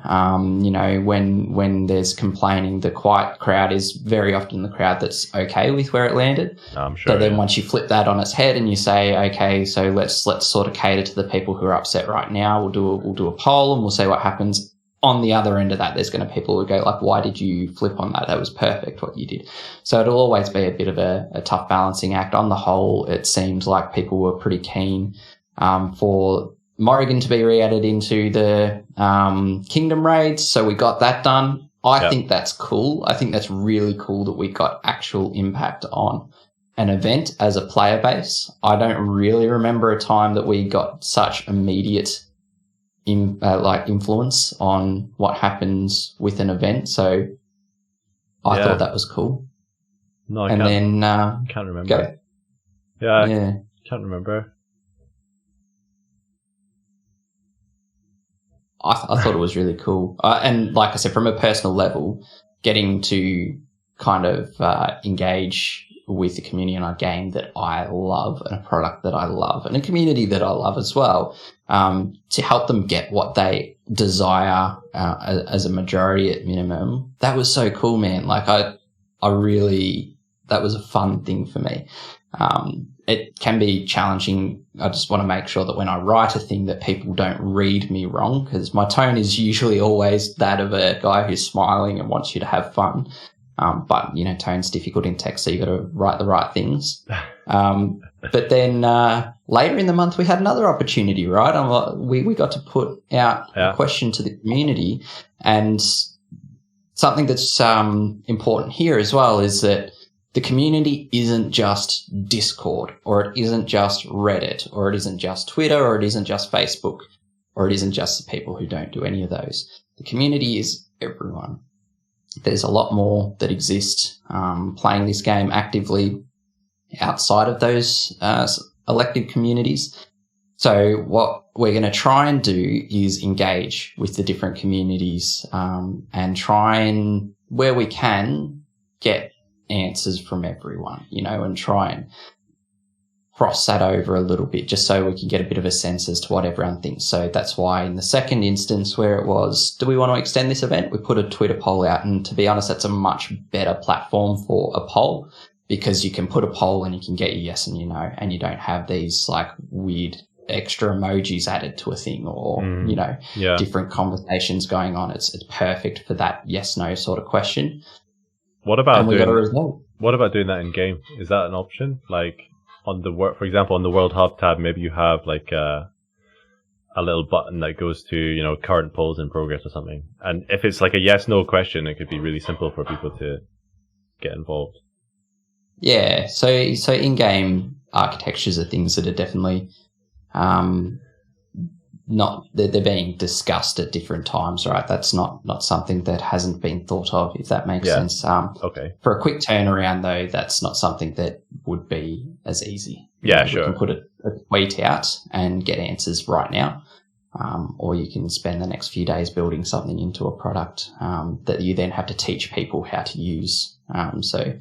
When there's complaining, the quiet crowd is very often the crowd that's okay with where it landed. I'm sure. But then once you flip that on its head and you say, okay, so let's sort of cater to the people who are upset right now. We'll do a poll and we'll see what happens. On the other end of that, there's going to people who go why did you flip on that? That was perfect what you did. So it'll always be a bit of a tough balancing act. On the whole, it seems like people were pretty keen for Morrigan to be re-added into the Kingdom raids, so we got that done. I think that's cool. I think that's really cool that we got actual impact on an event as a player base. I don't really remember a time that we got such immediate influence on what happens with an event. So I thought that was cool. No, I can't remember. Go. Yeah. Can't remember. I thought it was really cool. And like I said, from a personal level, getting to kind of engage with the community on a game that I love and a product that I love and a community that I love as well, to help them get what they desire as a majority at minimum. That was so cool, man. That was a fun thing for me. It can be challenging. I just want to make sure that when I write a thing that people don't read me wrong, because my tone is usually always that of a guy who's smiling and wants you to have fun. But, tone's difficult in text, so you got to write the right things. But then later in the month, we had another opportunity, right? We got to put out a question to the community, and something that's important here as well is that the community isn't just Discord, or it isn't just Reddit, or it isn't just Twitter, or it isn't just Facebook, or it isn't just the people who don't do any of those. The community is everyone. There's a lot more that exist playing this game actively outside of those elected communities. So what we're going to try and do is engage with the different communities and try and, where we can, get answers from everyone, and try and cross that over a little bit just so we can get a bit of a sense as to what everyone thinks. So that's why in the second instance where it was, do we want to extend this event? We put a Twitter poll out, and to be honest, that's a much better platform for a poll, because you can put a poll and you can get your yes and your no, and you don't have these like weird extra emojis added to a thing or, different conversations going on. It's perfect for that yes-no sort of question. What about doing that in game? Is that an option? Like on for example, on the World Hub tab, maybe you have like a little button that goes to, current polls in progress or something. And if it's like a yes-no question, it could be really simple for people to get involved. Yeah. So in-game architectures are things that are definitely they're being discussed at different times, right? That's not something that hasn't been thought of, if that makes sense. Okay. For a quick turnaround, though, that's not something that would be as easy. Yeah, sure. You can put a tweet out and get answers right now, or you can spend the next few days building something into a product that you then have to teach people how to use. So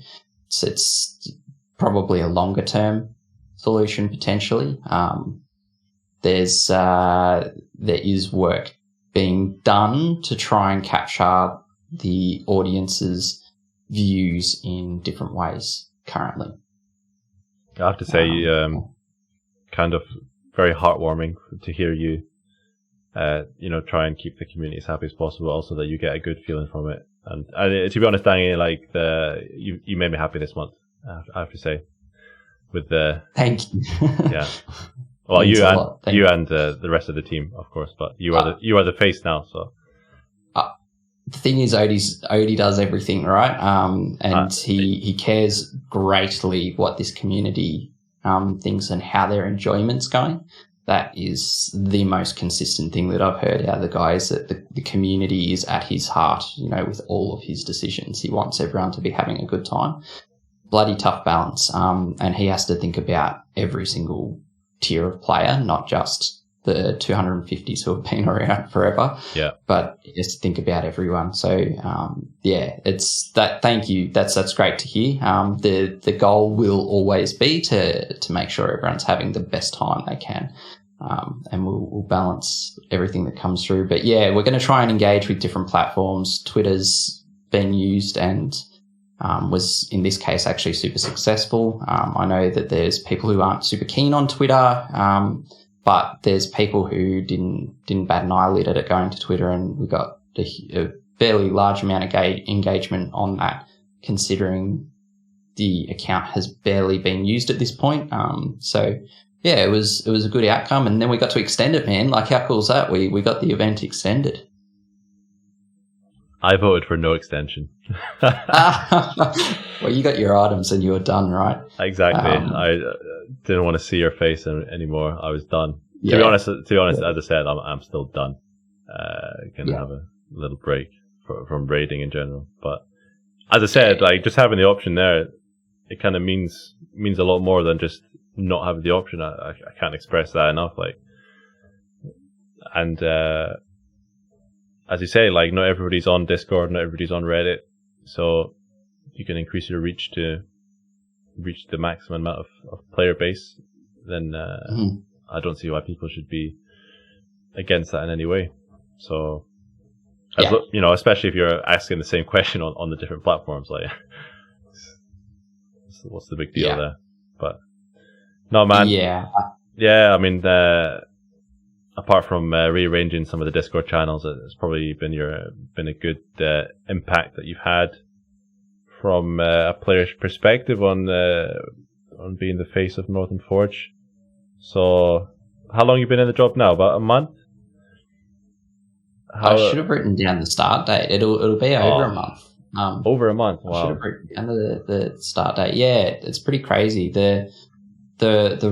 it's probably a longer term solution potentially. There is work being done to try and capture the audience's views in different ways currently. I have to say, kind of very heartwarming to hear you, try and keep the community as happy as possible. Also, that you get a good feeling from it. And to be honest, Danny, you made me happy this month. I have to say, with the thank you. Yeah. Well, you and the rest of the team, of course, but you are the face now. So the thing is, Odie does everything right, and he cares greatly what this community thinks and how their enjoyment's going. That is the most consistent thing that I've heard out of the guys, that the community is at his heart. With all of his decisions, he wants everyone to be having a good time. Bloody tough balance, and he has to think about every single tier of player, not just the 250s who have been around forever. Yeah. But just think about everyone. So it's that. Thank you. That's great to hear. The goal will always be to make sure everyone's having the best time they can, and we'll balance everything that comes through. But yeah, we're going to try and engage with different platforms. Twitter's been used and was in this case actually super successful. I know that there's people who aren't super keen on Twitter, but there's people who didn't bat an eyelid at it going to Twitter, and we got a fairly large amount of engagement on that, considering the account has barely been used at this point. So yeah, it was a good outcome, and then we got to extend it, man. Like, how cool is that? We got the event extended. I voted for no extension. Well, you got your items and you were done, right? Exactly. I didn't want to see your face anymore. I was done. Yeah. To be honest, as I said, I'm still done. Gonna have a little break from raiding in general. But as I said, like, just having the option there, it kind of means a lot more than just not having the option. I can't express that enough. Like, and as you say, like, not everybody's on Discord, not everybody's on Reddit, so you can increase your reach to reach the maximum amount of player base. Then I don't see why people should be against that in any way. So, especially if you're asking the same question on the different platforms, like, what's the big deal there? But no, man. Yeah. I mean, apart from rearranging some of the Discord channels, it's probably been a good impact that you've had from a player's perspective on being the face of Northern Forge. So, how long have you been in the job now? About a month? I should have written down the start date. It'll be over a month. Over a month. I should have Wow. written down the start date. Yeah, it's pretty crazy. The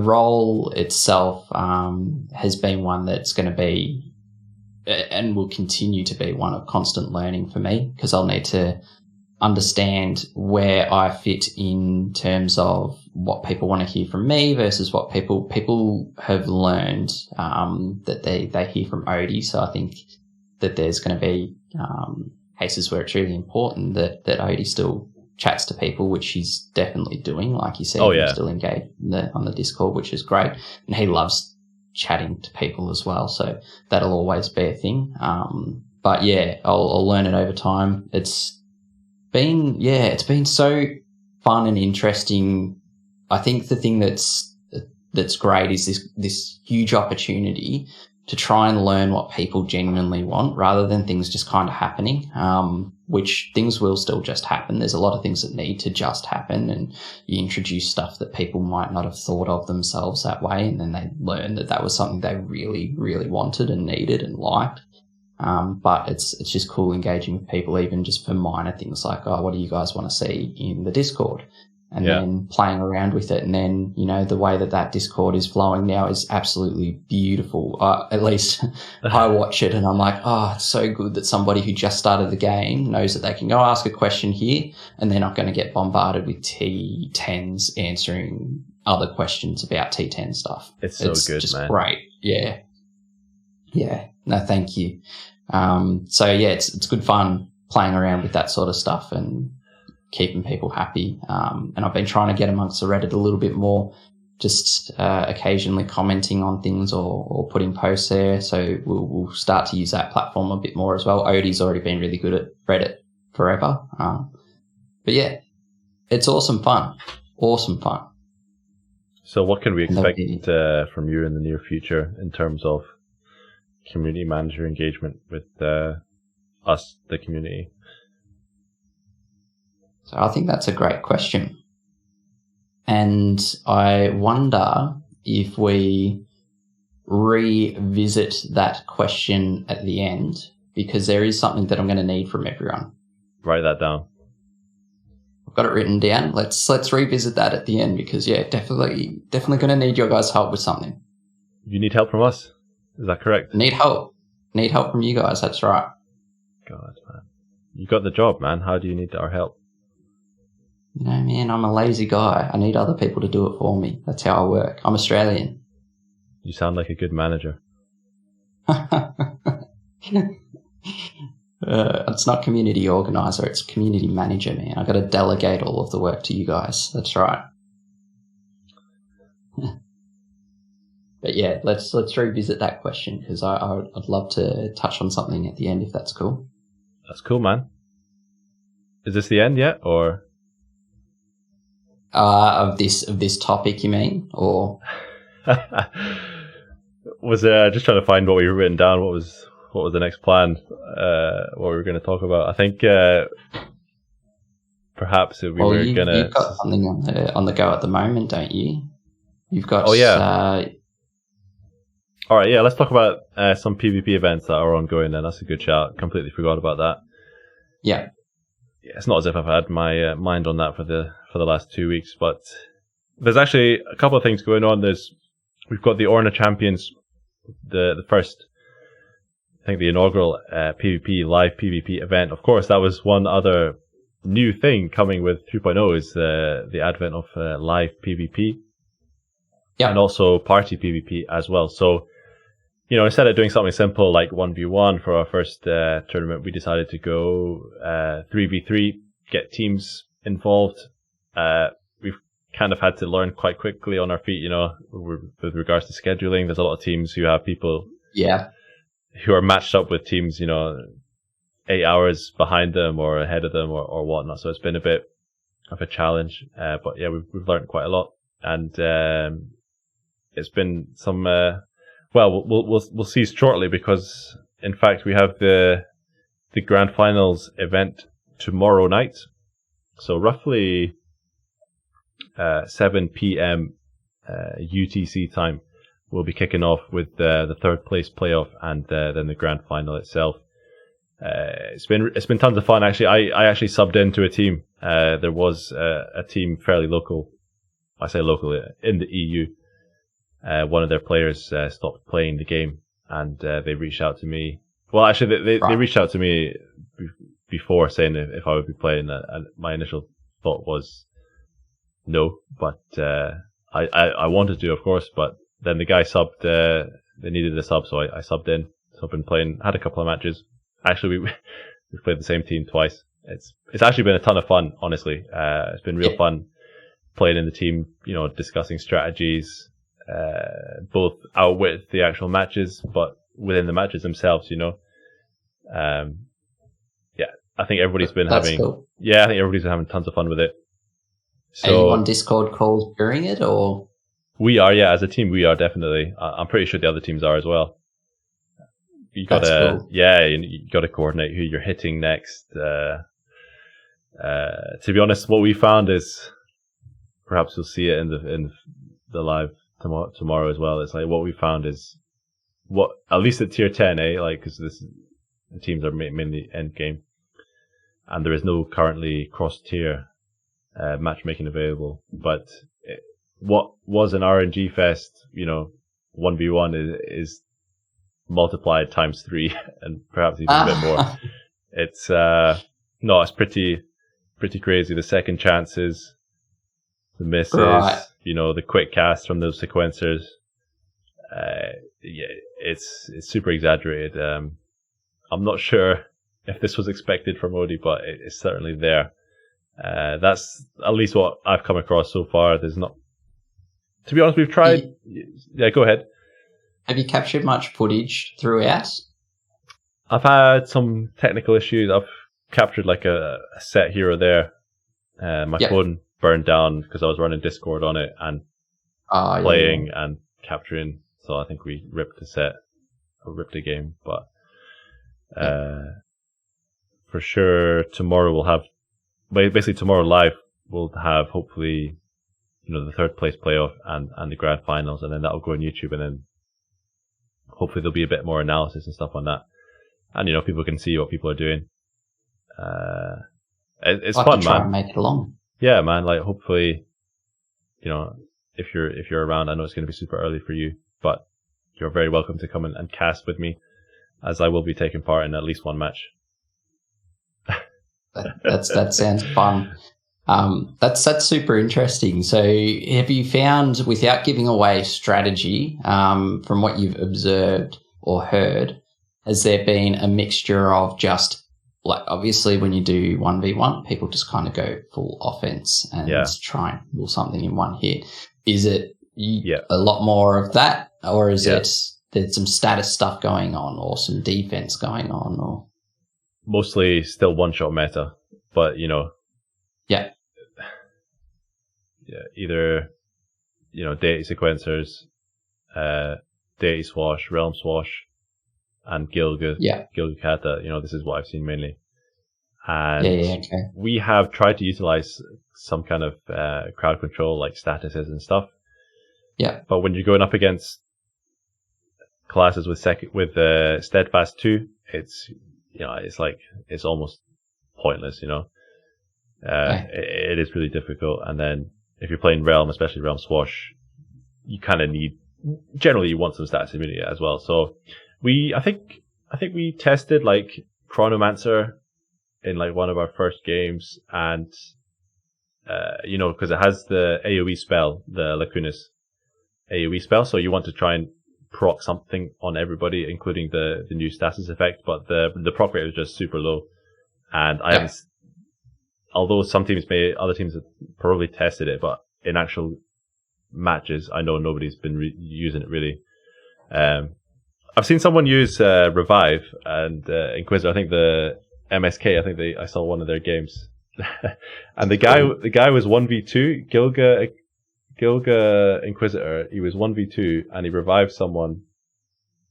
role itself has been one that's going to be and will continue to be one of constant learning for me, because I'll need to understand where I fit in terms of what people want to hear from me versus what people have learned that they hear from Odie. So I think that there's going to be cases where it's really important that Odie still chats to people, which he's definitely doing. Like you said, he's still engaged on the Discord, which is great. And he loves chatting to people as well. So that'll always be a thing. But yeah, I'll learn it over time. It's been so fun and interesting. I think the thing that's great is this huge opportunity to try and learn what people genuinely want rather than things just kind of happening, which things will still just happen. There's a lot of things that need to just happen, and you introduce stuff that people might not have thought of themselves that way, and then they learn that was something they really, really wanted and needed and liked. But it's just cool engaging with people, even just for minor things like, oh, what do you guys want to see in the Discord? And then playing around with it. And then, the way that Discord is flowing now is absolutely beautiful. At least I watch it and I'm like, oh, it's so good that somebody who just started the game knows that they can go ask a question here and they're not going to get bombarded with T10s answering other questions about T10 stuff. It's good, just man. Great. Yeah. Yeah. No, thank you. So yeah, it's good fun playing around with that sort of stuff and keeping people happy. And I've been trying to get amongst the Reddit a little bit more, just occasionally commenting on things or putting posts there. So we'll start to use that platform a bit more as well. Odie's already been really good at Reddit forever. But yeah, it's awesome fun. Awesome fun. So what can we expect from you in the near future in terms of community manager engagement with us, the community? So I think that's a great question. And I wonder if we revisit that question at the end, because there is something that I'm going to need from everyone. Write that down. I've got it written down. Let's revisit that at the end, because definitely going to need your guys' help with something. You need help from us? Is that correct? Need help from you guys. That's right. God, man. You got the job, man. How do you need our help? Man, I'm a lazy guy. I need other people to do it for me. That's how I work. I'm Australian. You sound like a good manager. It's not community organizer. It's community manager, man. I got to delegate all of the work to you guys. That's right. But yeah, let's revisit that question, because I'd love to touch on something at the end if that's cool. That's cool, man. Is this the end yet, or? Of this topic, you mean, or? Was just trying to find what we were written down. What was the next plan? What we were going to talk about? I think perhaps we were going to. You've got something on the go at the moment, don't you? You've got. Oh yeah. All right, yeah. Let's talk about some PvP events that are ongoing. Then that's a good shout. Completely forgot about that. Yeah. Yeah, it's not as if I've had my mind on that for the last 2 weeks, but there's actually a couple of things going on. We've got the Orna Champions, the first, I think the inaugural PvP live PvP event. Of course, that was one other new thing coming with 3.0 is the advent of live PvP, and also party PvP as well. So, instead of doing something simple like 1v1 for our first tournament, we decided to go 3v3, get teams involved. We've kind of had to learn quite quickly on our feet, with regards to scheduling. There's a lot of teams who have people who are matched up with teams, 8 hours behind them or ahead of them or whatnot. So it's been a bit of a challenge. But yeah, we've learned quite a lot. And it's been some... we'll see shortly, because in fact we have the grand finals event tomorrow night. So roughly 7 p.m. UTC time, we'll be kicking off with the third place playoff and then the grand final itself. It's been tons of fun. Actually, I actually subbed into a team. There was a team fairly local. I say local in the EU. One of their players stopped playing the game, and they reached out to me. Well, actually, they reached out to me before saying if I would be playing, and my initial thought was no, but I wanted to, of course. But then the guy subbed. They needed a sub, so I subbed in. So I've been playing. Had a couple of matches. Actually, we've played the same team twice. It's actually been a ton of fun. Honestly, it's been real fun playing in the team. Discussing strategies. Both outwit the actual matches, but within the matches themselves, I think everybody's been having. Cool. Yeah, I think everybody's been having tons of fun with it. So, are you on Discord calls during it, or? We are, yeah. As a team, we are definitely. I'm pretty sure the other teams are as well. You gotta, cool. Yeah, you gotta coordinate who you're hitting next. To be honest, what we found is, perhaps you'll see it in the live tomorrow as well. It's like what we found is at least at tier 10, because the teams are mainly end game, and there is no currently cross tier matchmaking available. But what was an RNG fest, 1v1 is multiplied times 3 and perhaps even a bit more. It's it's pretty crazy. The second chances, the misses, right. The quick cast from those sequencers. It's super exaggerated. I'm not sure if this was expected from Odie, but it's certainly there. That's at least what I've come across so far. There's not. To be honest, we've tried. Yeah, go ahead. Have you captured much footage throughout? I've had some technical issues. I've captured like a set here or there. My phone burned down because I was running Discord on it and playing and capturing. So I think we ripped a set or ripped a game. But for sure, tomorrow we'll have. Basically, tomorrow live we'll have hopefully, the third place playoff and the grand finals, and then that'll go on YouTube, and then hopefully there'll be a bit more analysis and stuff on that, and people can see what people are doing. It's fun, man. Try and make it along. Yeah, man. Like hopefully, if you're around, I know it's going to be super early for you, but you're very welcome to come and cast with me, as I will be taking part in at least one match. That sounds fun. That's super interesting. So have you found, without giving away strategy, from what you've observed or heard, has there been a mixture of just, like, obviously when you do 1v1, people just kind of go full offense and try and pull something in one hit. Is it a lot more of that, or is it there's some status stuff going on or some defense going on? Or mostly still one-shot meta, but, either, deity sequencers, deity swash, realm swash, and Gilga Kata. This is what I've seen mainly. And we have tried to utilize some kind of crowd control, like statuses and stuff. Yeah. But when you're going up against classes with Steadfast 2, it's it's almost pointless. It is really difficult. And then if you're playing Realm, especially Realm Swash, you kind of generally you want some stats immunity as well. So I think we tested like Chronomancer in like one of our first games, and because it has the AoE spell, the Lacunas AoE spell, so you want to try and proc something on everybody, including the new stasis effect, but the proc rate was just super low, and I haven't. Although other teams have probably tested it, but in actual matches, I know nobody's been using it really. I've seen someone use Revive and Inquisitor. I think the MSK. I think I saw one of their games, and the guy was 1v2 Gilga Inquisitor. He was 1v2 and he revived someone.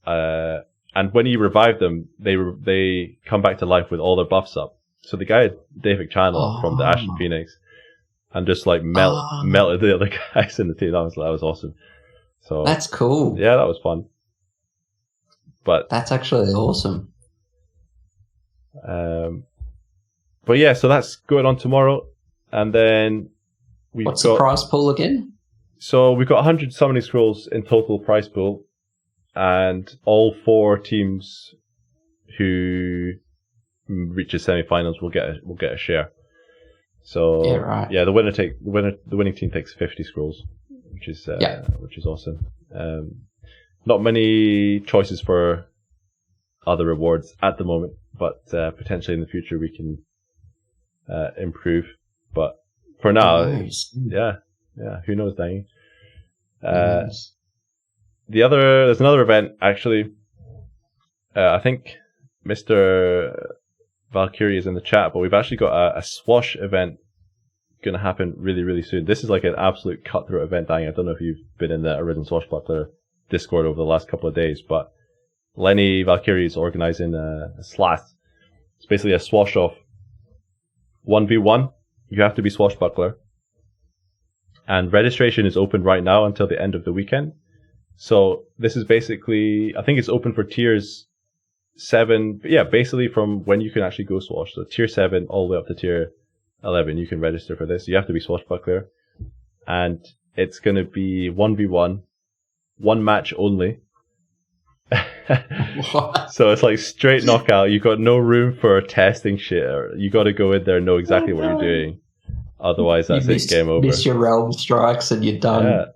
And when he revived them, they come back to life with all their buffs up. So the guy had Davic Channel from the Ashen Phoenix, and just like melted the other guys in the team. That was awesome. So that's cool. Yeah, that was fun. But that's actually awesome. But yeah, so that's going on tomorrow, and then what's the prize pool again? So we've got 100 summoning scrolls in total prize pool, and all 4 teams who reach the semi-finals will get a share. So yeah, the winning team takes 50 scrolls, which is awesome. Not many choices for other rewards at the moment, but potentially in the future we can improve. But for now, yeah, who knows, Danny? There's another event actually. I think Mr. Valkyrie is in the chat, but we've actually got a Swash event going to happen really, really soon. This is like an absolute cutthroat event, Danny. I don't know if you've been in the Arisen Swashbuckler Discord over the last couple of days, but Lenny Valkyrie is organizing a SLAS. It's basically a swash off 1v1. You have to be Swashbuckler. And registration is open right now until the end of the weekend. So this is basically, I think it's open for tiers 7. Yeah, basically from when you can actually go swash. So tier 7 all the way up to tier 11, you can register for this. You have to be Swashbuckler. And it's going to be 1v1, 1 match only. So it's like straight knockout. You've got no room for testing shit. You got to go in there and know exactly what you're doing. Otherwise, that's it. Game over. Miss your realm strikes and you're done. Yeah.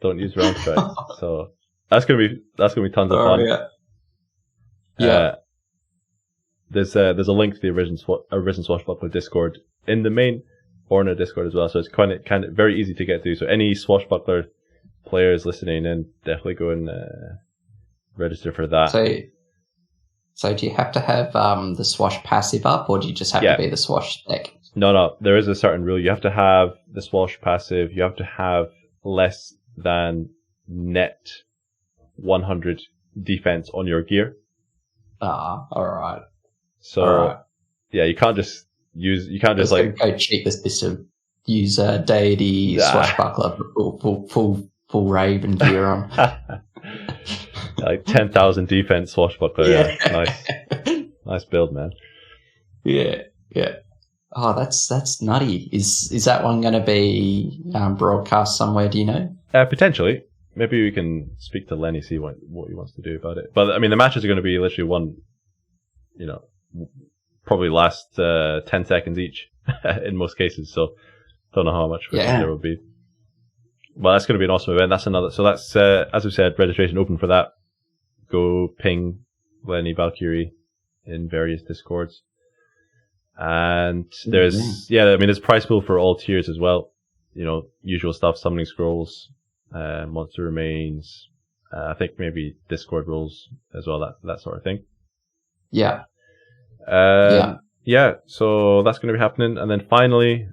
Don't use realm strikes. So that's gonna be tons of fun. Yeah. There's a link to the Arisen Swashbuckler Discord in the main Orna Discord as well. So it's kind of very easy to get to. So any Swashbuckler players listening in, definitely go and register for that. So do you have to have the Swash passive up, or do you just have to be the Swash deck? No. There is a certain rule. You have to have the Swash passive. You have to have less than net 100 defense on your gear. All right. So yeah, you can't just go cheat this to use deity Swashbuckler full Raven gear on. Like 10,000 defense Swashbuckler. Yeah. Nice build, man. Yeah. Oh, that's nutty. Is that one going to be broadcast somewhere? Do you know? Potentially. Maybe we can speak to Lenny, see what he wants to do about it. But I mean, the matches are going to be literally one, probably last 10 seconds each in most cases. So don't know how much there will be. Well, that's going to be an awesome event. That's another. So that's as we said, registration open for that. Go ping Lenny Valkyrie in various Discords. And there's prize pool for all tiers as well. Usual stuff, summoning scrolls, monster remains. I think maybe Discord rules as well, that sort of thing. Yeah. Yeah. So that's going to be happening, and then finally,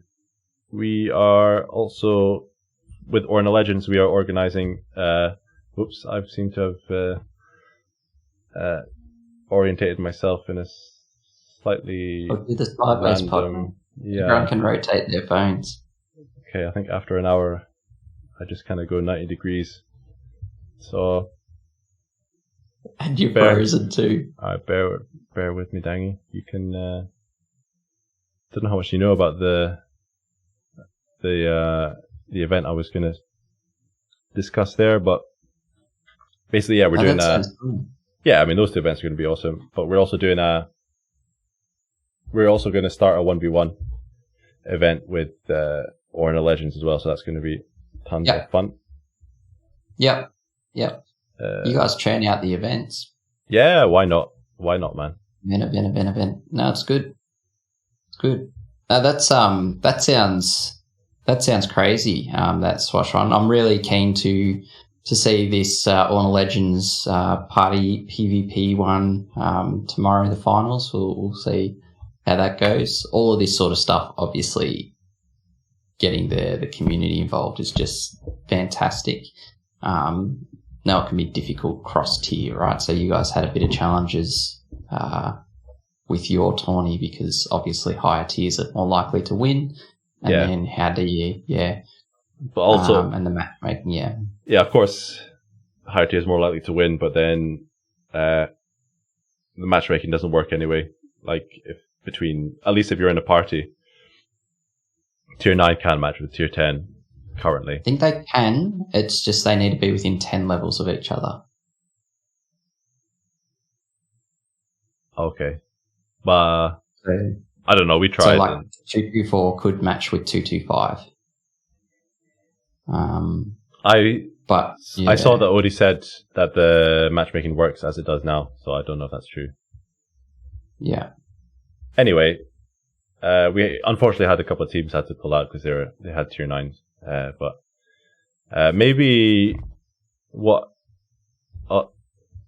we are also with Orna Legends. We are organizing. Oops, I seem to have orientated myself in a slightly do the sideways pod. Yeah. Everyone can rotate their phones. Okay, I think after an hour, I just kind of go 90 degrees. So. And you're frozen too. Alright, bear with me, Dangy. You can. Don't know how much you know about the event I was going to discuss there, but basically, yeah, we're doing cool. Yeah, I mean, those two events are going to be awesome, but we're also doing we're also going to start a 1v1 event with Orna Legends as well, so that's going to be tons of fun. Yep. You guys churn out the events. Yeah, why not? Why not, man? Event. No, it's good. It's good. That sounds crazy. That Swash one. I'm really keen to see this Orna Legends party PvP one tomorrow. The finals. We'll see how that goes. All of this sort of stuff, obviously, getting the community involved is just fantastic. Now it can be difficult cross-tier, right? So you guys had a bit of challenges with your tourney because obviously higher tiers are more likely to win. And then how do you, But also... and the matchmaking, Yeah, of course, higher tiers are more likely to win, but then the matchmaking doesn't work anyway. Like if between, at least if you're in a party, tier 9 can match with tier 10 currently. I think they can. It's just they need to be within 10 levels of each other. Okay. But So, I don't know. We tried. so like 224 could match with 225. But yeah. I saw that Odie said that the matchmaking works as it does now, so I don't know if that's true. Yeah. Anyway, we unfortunately had a couple of teams had to pull out because they had tier 9s. But maybe what? Oh,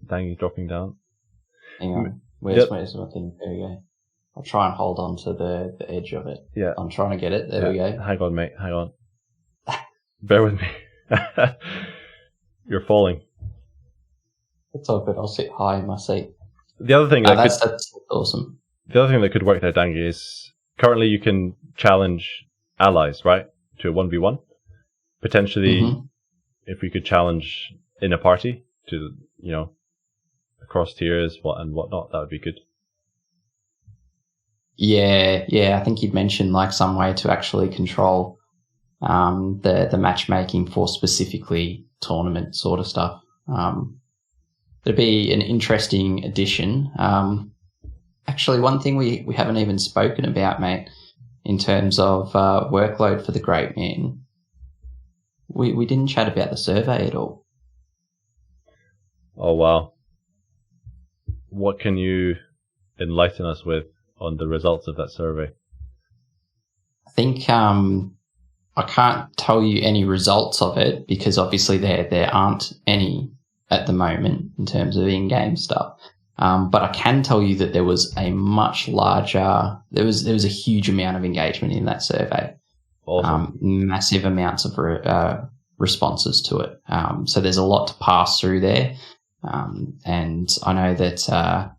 dang, he's dropping down. Hang on. Where's my thing? There we go. I'll try and hold on to the edge of it. Yeah. I'm trying to get it. There we go. Hang on, mate. Hang on. Bear with me. You're falling. It's all good. I'll sit high in my seat. The other thing that's awesome. The other thing that could work there, Dangy, is currently you can challenge allies, right, to a 1v1. Potentially, if we could challenge in a party to, across tiers and whatnot, that would be good. Yeah. I think you'd mentioned like some way to actually control the matchmaking for specifically tournament sort of stuff. It'd be an interesting addition. Actually, one thing we haven't even spoken about, mate, in terms of workload for the Great Men, we didn't chat about the survey at all. Oh, wow. What can you enlighten us with on the results of that survey? I think I can't tell you any results of it because obviously there aren't any at the moment in terms of in-game stuff. But I can tell you that there was a much larger, there was a huge amount of engagement in that survey. Awesome. Massive amounts of responses to it. So there's a lot to pass through there. And I know that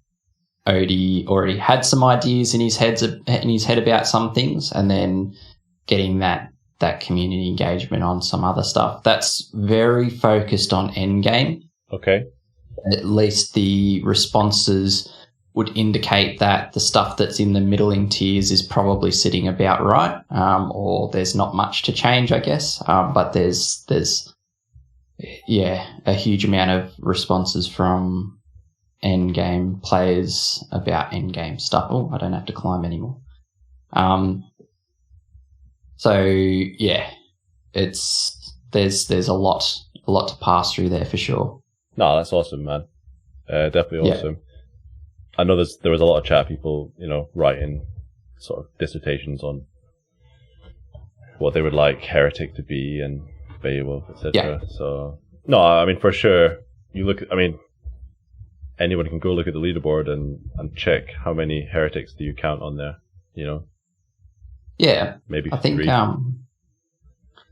Odie already had some ideas in his head about some things, and then getting that community engagement on some other stuff. That's very focused on endgame. Okay. At least the responses would indicate that the stuff that's in the middling tiers is probably sitting about right, or there's not much to change, I guess. But there's a huge amount of responses from endgame players about endgame stuff. Oh, I don't have to climb anymore. So yeah, there's a lot to pass through there for sure. No, that's awesome, man. Definitely awesome. I know there was a lot of chat, people, writing sort of dissertations on what they would like Heretic to be and Beowulf, etc. Yeah. So, no, I mean, for sure, anyone can go look at the leaderboard and check how many Heretics do you count on there, Yeah. Maybe I think 3.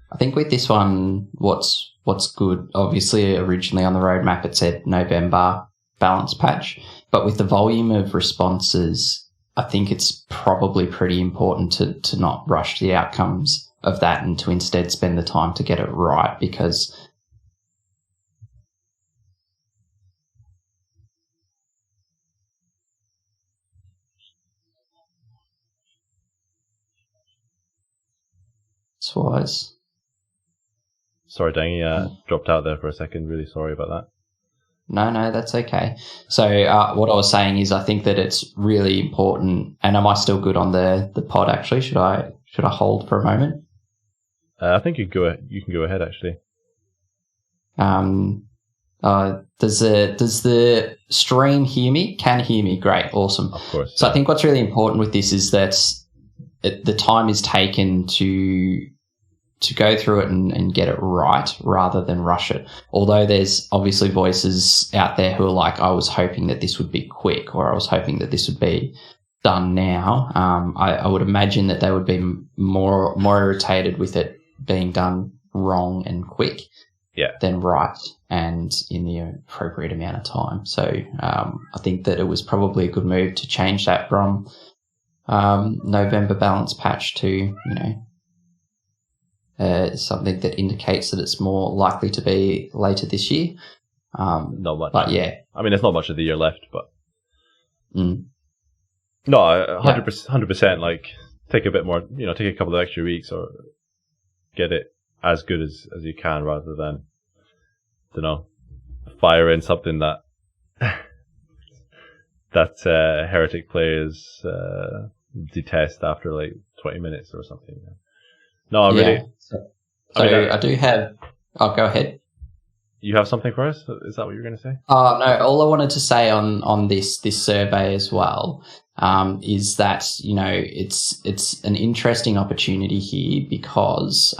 I think with this one, what's good, obviously originally on the roadmap it said November balance patch, but with the volume of responses, I think it's probably pretty important to not rush the outcomes of that and to instead spend the time to get it right, because it's wise. Sorry, Dangy, dropped out there for a second. Really sorry about that. No, that's okay. So what I was saying is I think that it's really important, and am I still good on the pod actually? Should I hold for a moment? I think you can go ahead actually. Does the stream hear me? Can hear me? Great, awesome. Of course. So I think what's really important with this is that the time is taken to go through it and get it right rather than rush it. Although there's obviously voices out there who are like, I was hoping that this would be quick, or I was hoping that this would be done now. I would imagine that they would be more irritated with it being done wrong and quick than right and in the appropriate amount of time. So I think that it was probably a good move to change that from November balance patch to, something that indicates that it's more likely to be later this year. Not much. But yeah. I mean, there's not much of the year left, but... No, 100%. Like, take a bit more, take a couple of extra weeks or get it as good as you can rather than, fire in something that heretic players detest after like 20 minutes or something. No, really. So I do have. Oh, go ahead. You have something for us? Is that what you're going to say? Oh no! All I wanted to say on this survey as well is that it's an interesting opportunity here because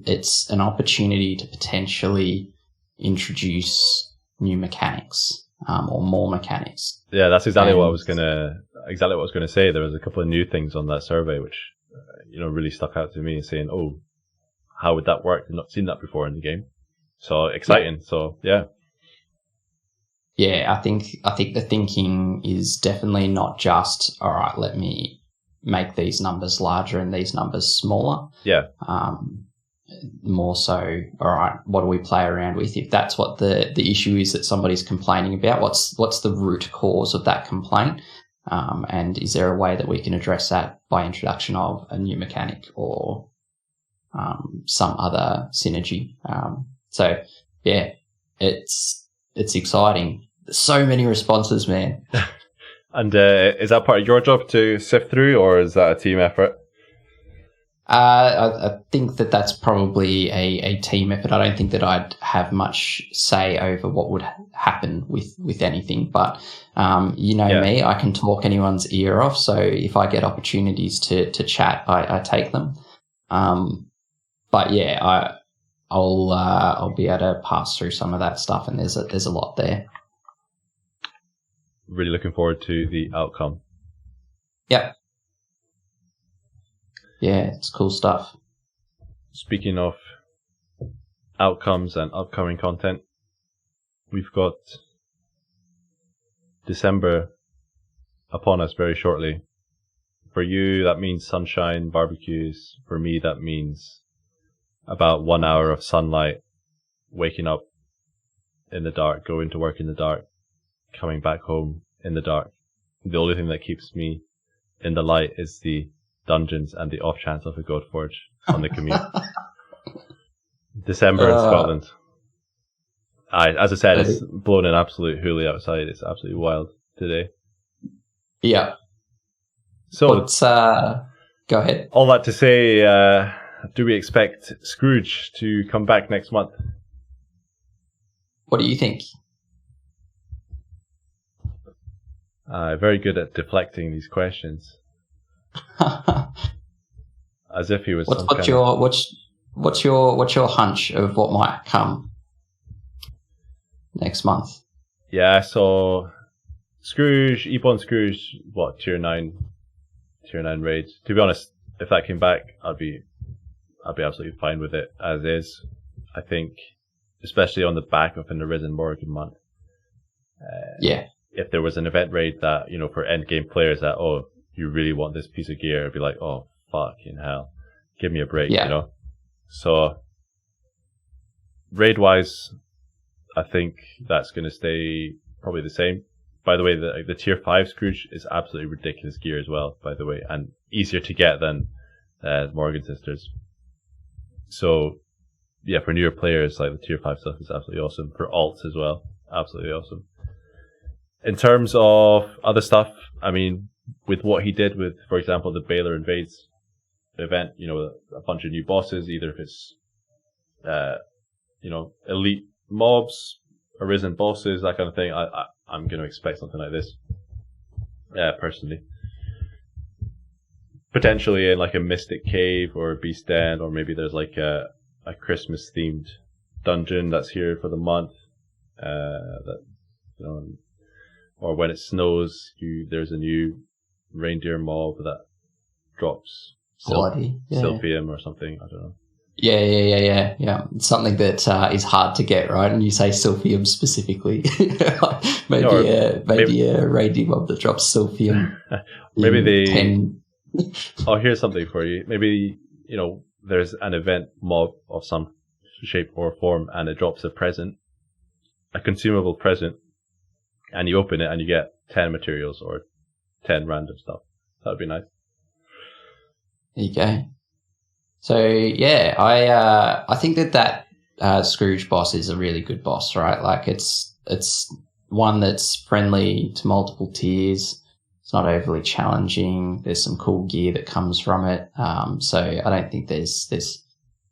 it's an opportunity to potentially introduce new mechanics or more mechanics. Yeah, that's exactly what I was gonna say. There was a couple of new things on that survey which really stuck out to me, saying, "Oh, how would that work? I've not seen that before in the game." So exciting. Yeah. So yeah. Yeah, I think the thinking is definitely not just, all right, let me make these numbers larger and these numbers smaller. Yeah. More so, all right, what do we play around with? If that's what the issue is that somebody's complaining about, what's the root cause of that complaint? And is there a way that we can address that by introduction of a new mechanic or some other synergy? So yeah, it's exciting. So many responses, man. And is that part of your job to sift through, or is that a team effort? I think that's probably a team effort. I don't think that I'd have much say over what would happen with anything. But me, I can talk anyone's ear off. So if I get opportunities to chat, I take them. But yeah, I'll be able to pass through some of that stuff, and there's a lot there. Really looking forward to the outcome. Yep. Yeah, it's cool stuff. Speaking of outcomes and upcoming content, we've got December upon us very shortly. For you, that means sunshine, barbecues. For me, that means about 1 hour of sunlight, waking up in the dark, going to work in the dark, coming back home in the dark. The only thing that keeps me in the light is the dungeons and the off chance of a God Forge on the commute. December in Scotland. As I said, it's blown an absolute hoolie outside. It's absolutely wild today. Yeah. So let's go ahead. All that to say, do we expect Scrooge to come back next month? What do you think? Very good at deflecting these questions. As if he was. What's your hunch of what might come next month? Yeah, so Scrooge, Ep09 Scrooge, tier 9 raid. To be honest, if that came back, I'd be absolutely fine with it as is. I think, especially on the back of an Arisen Morrigan month. If there was an event raid that, for end game players that, you really want this piece of gear, I'd be like, oh, fucking hell. Give me a break, So, raid-wise, I think that's going to stay probably the same. By the way, the tier 5 Scrooge is absolutely ridiculous gear as well, by the way, and easier to get than Morgan Sisters. So, yeah, for newer players, like the tier 5 stuff is absolutely awesome. For alts as well, absolutely awesome. In terms of other stuff, I mean, with what he did with, for example, the Baylor Invades event, a bunch of new bosses, either if it's, elite mobs, Arisen bosses, that kind of thing, I'm going to expect something like this, personally. Potentially in like a Mystic Cave or a Beast Den, or maybe there's like a Christmas themed dungeon that's here for the month, or when it snows, there's a new reindeer mob that drops Silphium or something. I don't know. Yeah. It's something that is hard to get, right? And you say Silphium specifically. maybe a reindeer mob that drops Silphium. Maybe 10. Oh, here's something for you. Maybe, there's an event mob of some shape or form and it drops a present, a consumable present, and you open it and you get 10 materials or 10 random stuff. That'd be nice. There you go. So yeah, I think that Scrooge boss is a really good boss, right? Like it's one that's friendly to multiple tiers. It's not overly challenging. There's some cool gear that comes from it. So I don't think there's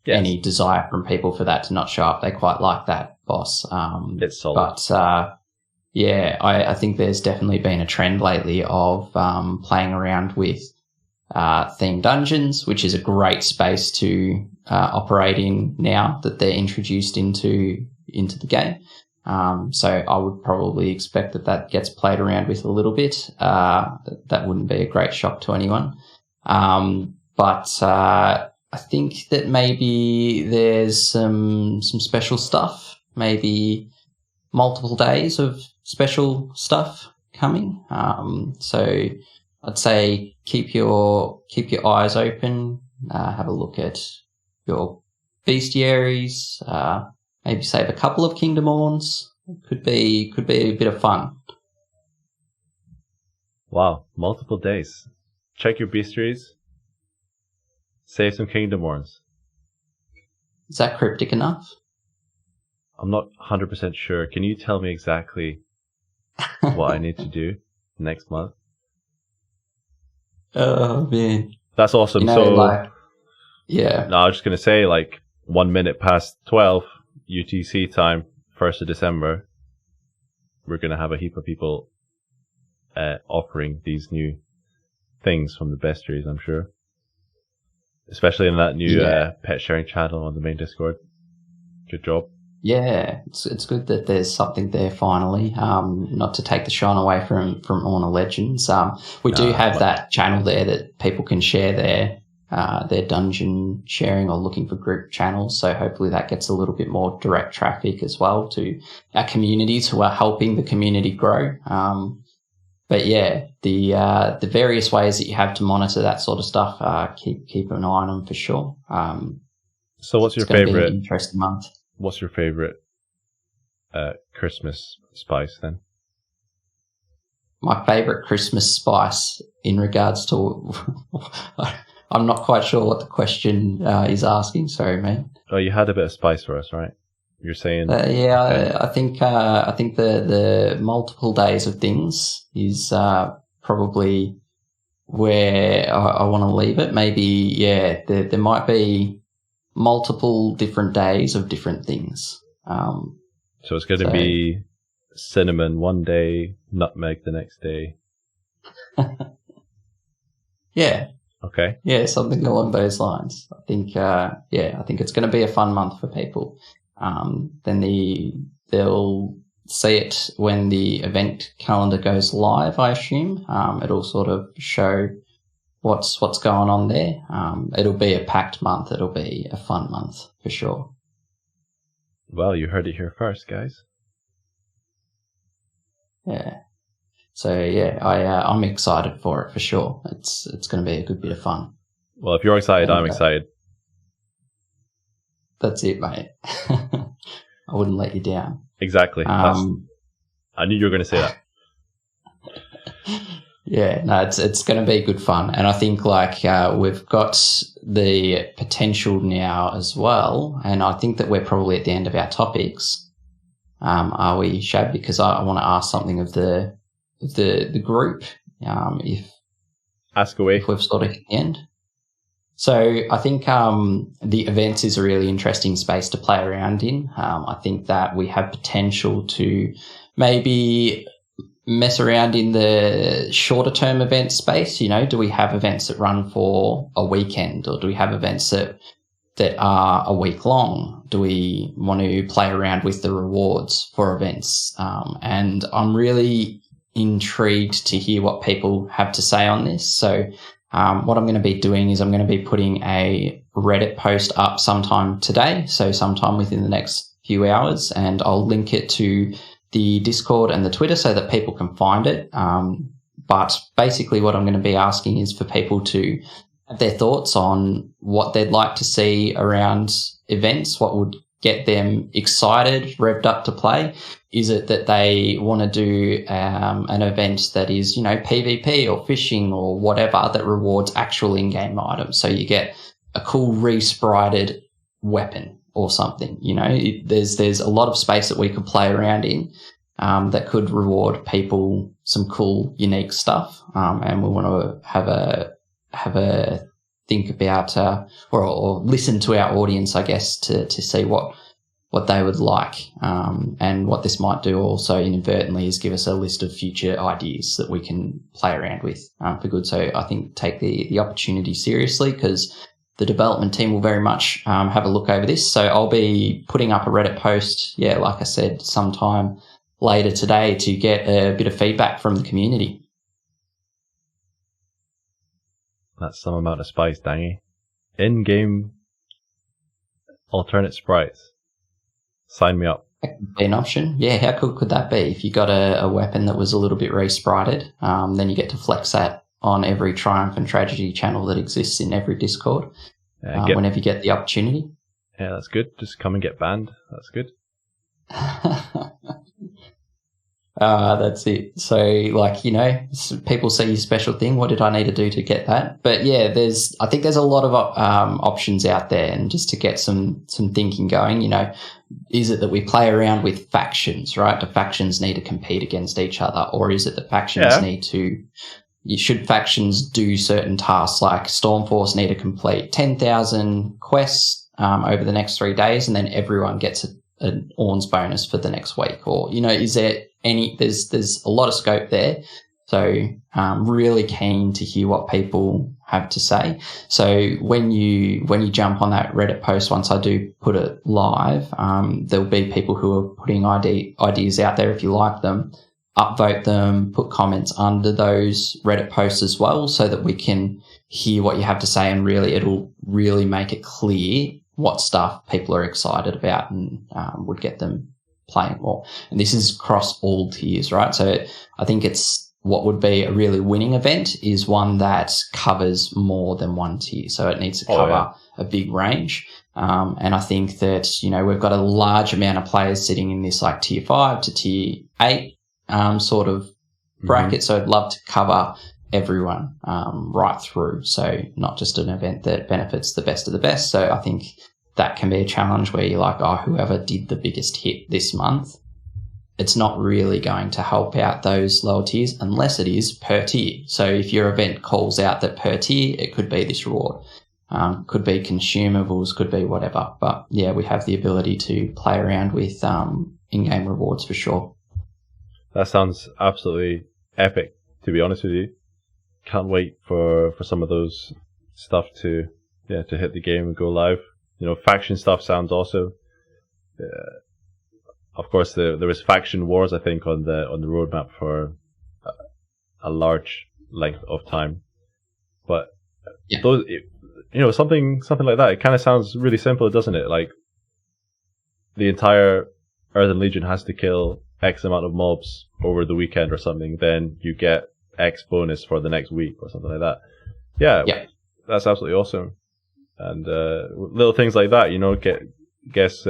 any desire from people for that to not show up. They quite like that boss. It's solid. But yeah, I think there's definitely been a trend lately of playing around with themed dungeons, which is a great space to operate in now that they're introduced into the game. So I would probably expect that gets played around with a little bit. That wouldn't be a great shock to anyone. But I think that maybe there's some special stuff, maybe multiple days of special stuff coming. So I'd say keep your eyes open. Have a look at your bestiaries. Maybe save a couple of Kingdom Orns. Could be a bit of fun. Wow, multiple days. Check your bestiaries. Save some Kingdom Orns. Is that cryptic enough? I'm not 100% sure. Can you tell me exactly what I need to do next month? Oh man, that's awesome. You know, yeah. No, I was just gonna say 1 minute past 12 UTC time, 1st of December. We're gonna have a heap of people offering these new things from the bestiaries, I'm sure. Especially in that new pet sharing channel on the main Discord. Good job. Yeah, it's good that there's something there finally. Not to take the shine away from Orna Legends. We do have that channel there that people can share their dungeon sharing or looking for group channels. So hopefully that gets a little bit more direct traffic as well to our communities who are helping the community grow. But yeah, the various ways that you have to monitor that sort of stuff, keep an eye on them for sure. So what's your favorite? Interesting month. What's your favorite Christmas spice then? My favorite Christmas spice in regards to, I'm not quite sure what the question is asking. Sorry, man. Oh, you had a bit of spice for us, right? You're saying, yeah. Okay. I think the multiple days of things is probably where I want to leave it. Maybe there might be multiple different days of different things. So it's going to be cinnamon one day, nutmeg the next day. Yeah. Okay. Yeah, something along those lines. I think it's going to be a fun month for people. Then they'll see it when the event calendar goes live, I assume. It'll sort of show what's going on there. It'll be a packed month. It'll be a fun month for sure. Well, you heard it here first, guys. Yeah. So yeah, I'm excited for it for sure. It's going to be a good bit of fun. Well, if you're excited, I'm excited. That's it, mate. I wouldn't let you down. Exactly. I knew you were going to say that. Yeah, no, it's going to be good fun. And I think we've got the potential now as well. And I think that we're probably at the end of our topics. Are we, Shab? Because I want to ask something of the group. Ask away. If we've sort of hit the end. So I think the events is a really interesting space to play around in. I think that we have potential to maybe mess around in the shorter term event space. Do we have events that run for a weekend, or do we have events that are a week long? Do we want to play around with the rewards for events? And I'm really intrigued to hear what people have to say on this. So what I'm going to be doing is I'm going to be putting a Reddit post up sometime today, so sometime within the next few hours, and I'll link it to the Discord and the Twitter so that people can find it. But basically what I'm going to be asking is for people to have their thoughts on what they'd like to see around events, what would get them excited, revved up to play? Is it that they want to do an event that is, PvP or fishing or whatever that rewards actual in-game items? So you get a cool re-sprited weapon or something. There's a lot of space that we could play around in that could reward people some cool, unique stuff. And we want to have a think about or listen to our audience, I guess, to see what they would like. And what this might do also inadvertently is give us a list of future ideas that we can play around with for good. So I think take the opportunity seriously, because the development team will very much have a look over this. So I'll be putting up a Reddit post, like I said, sometime later today to get a bit of feedback from the community. That's some amount of spice, Dangy. In-game alternate sprites. Sign me up. That could be an option. Yeah, how cool could that be? If you got a weapon that was a little bit re-sprited, then you get to flex that on every Triumph and Tragedy channel that exists in every Discord whenever you get the opportunity. Yeah, that's good. Just come and get banned. That's good. That's it. So, people see your special thing. What did I need to do to get that? But yeah, I think there's a lot of options out there, and just to get some thinking going, is it that we play around with factions, right? Do factions need to compete against each other, or is it that factions should factions do certain tasks, like Stormforce need to complete 10,000 quests over the next 3 days, and then everyone gets an Orns bonus for the next week? Or, is there there's a lot of scope there. So really keen to hear what people have to say. So when you jump on that Reddit post, once I do put it live, there'll be people who are putting ideas out there. If you like them, upvote them, put comments under those Reddit posts as well, so that we can hear what you have to say, and it'll really make it clear what stuff people are excited about and would get them playing more. And this is across all tiers, right? So I think what would be a really winning event is one that covers more than one tier. So it needs to cover a big range. And I think that, we've got a large amount of players sitting in this like tier 5 to tier 8 sort of bracket. Mm-hmm. So I'd love to cover everyone right through. So not just an event that benefits the best of the best. So I think that can be a challenge where you're like, whoever did the biggest hit this month, it's not really going to help out those lower tiers unless it is per tier. So if your event calls out that per tier, it could be this reward. Could be consumables, could be whatever. But yeah, we have the ability to play around with in-game rewards for sure. That sounds absolutely epic, to be honest with you. Can't wait for some of those stuff to hit the game and go live. Faction stuff sounds awesome. Of course, there was faction wars, I think, on the roadmap for a large length of time. But those, something like that. It kind of sounds really simple, doesn't it? Like the entire Earthen Legion has to kill X amount of mobs over the weekend or something. Then you get X bonus for the next week or something like that. Yeah. That's absolutely awesome. And little things like that, gets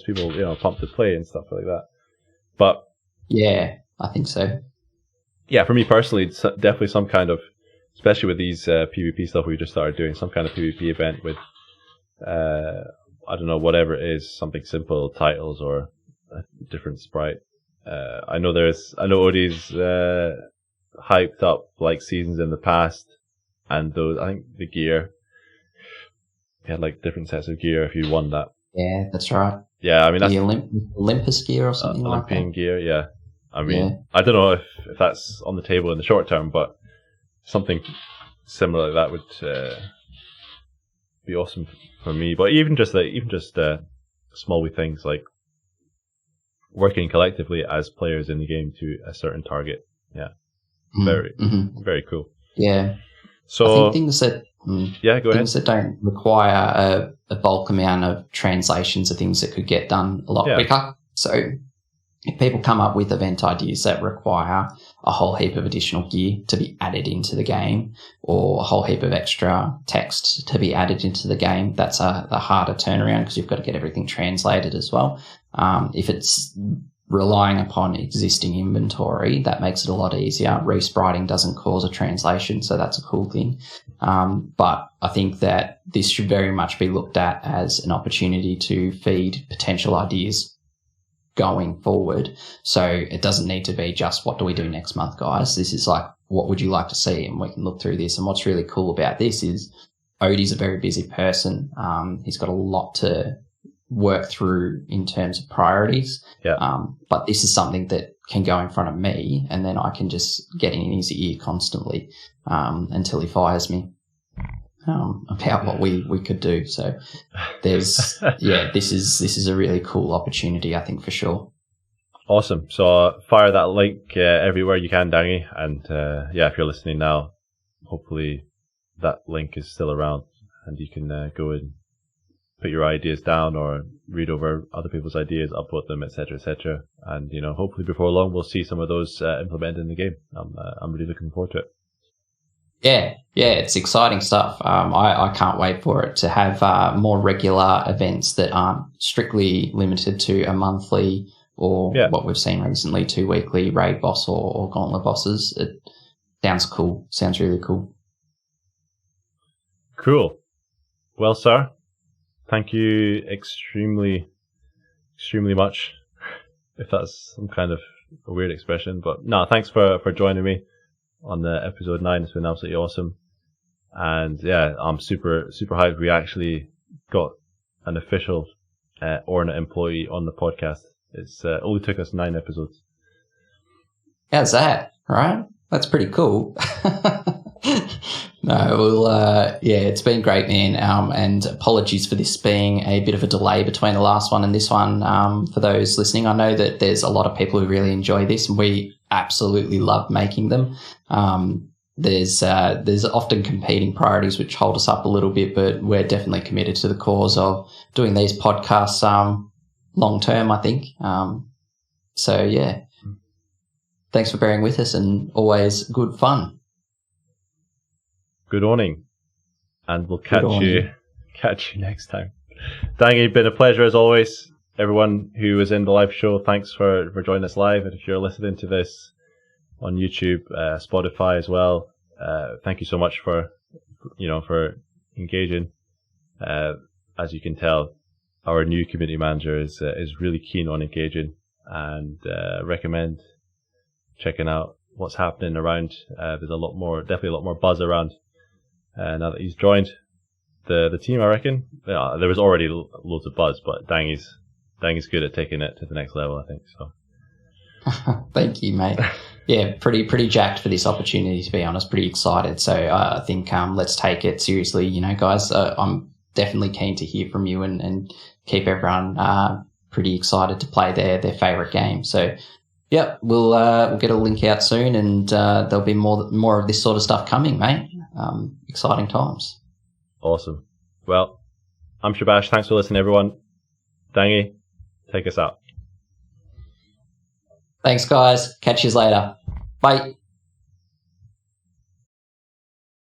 people, pumped to play and stuff like that. But yeah, I think so. Yeah, for me personally, it's definitely some kind of, especially with these PvP stuff we just started doing, some kind of PvP event with, I don't know, whatever it is, something simple, titles or a different sprite. I know Odie's hyped up like seasons in the past, and those, I think the gear. You had like different sets of gear if you won that. Yeah, that's right. Yeah, I mean that's the Olympus gear or something like that. Olympian gear, yeah. I mean, I don't know if that's on the table in the short term, but something similar like that would be awesome for me. But even just small wee things like working collectively as players in the game to a certain target. Yeah, very cool. Yeah. So I think things that go things that don't require a bulk amount of translations are things that could get done a lot quicker. So if people come up with event ideas that require a whole heap of additional gear to be added into the game, or a whole heap of extra text to be added into the game, that's the harder turnaround because you've got to get everything translated as well. If it's relying upon existing inventory, that makes it a lot easier. Respriting doesn't cause a translation, so that's a cool thing. But I think that this should very much be looked at as an opportunity to feed potential ideas going forward. So it doesn't need to be just what do we do next month, guys. This is like, what would you like to see? And we can look through this. And what's really cool about this is Odie's a very busy person. He's got a lot to work through in terms of priorities. Yeah. But this is something that can go in front of me, and then I can just get in his ear constantly until he fires me about what we could do. So there's this is a really cool opportunity, I think, for sure. Awesome. So fire that link everywhere you can, Dangy. And if you're listening now, hopefully that link is still around and you can go and put your ideas down or read over other people's ideas, upvote them, etc., etc. And hopefully before long we'll see some of those implemented in the game. I'm really looking forward to it. Yeah, it's exciting stuff. I can't wait for it to have more regular events that aren't strictly limited to a monthly or what we've seen recently, 2 weekly raid boss or gauntlet bosses. It sounds cool. Sounds really cool. Cool. Well, sir, thank you extremely, extremely much, if that's some kind of a weird expression. But no, thanks for joining me on the episode 9. It's been absolutely awesome. And I'm super, super hyped. We actually got an official Orna employee on the podcast. It's only took us 9 episodes. How's that? Right? That's pretty cool. No, well, it's been great, man. And apologies for this being a bit of a delay between the last one and this one. For those listening, I know that there's a lot of people who really enjoy this, and we absolutely love making them. There's often competing priorities which hold us up a little bit, but we're definitely committed to the cause of doing these podcasts long term, I think. Thanks for bearing with us, and always good fun. Good morning, and we'll catch you next time. Dangy, been a pleasure as always. Everyone who was in the live show, thanks for joining us live. And if you're listening to this on YouTube, Spotify as well, thank you so much for engaging. As you can tell, our new community manager is really keen on engaging, and recommend checking out what's happening around. There's definitely a lot more buzz around now that he's joined the team, I reckon. There was already loads of buzz, but Dangy's good at taking it to the next level, I think. So, thank you, mate. Yeah, pretty jacked for this opportunity, to be honest. Pretty excited. So I think let's take it seriously, guys. I'm definitely keen to hear from you and keep everyone pretty excited to play their favourite game. So, we'll get a link out soon, and there'll be more of this sort of stuff coming, mate. Exciting times. Awesome. Well, I'm Shabash. Thanks for listening, everyone. Dangy, take us out. Thanks, guys. Catch you later. Bye.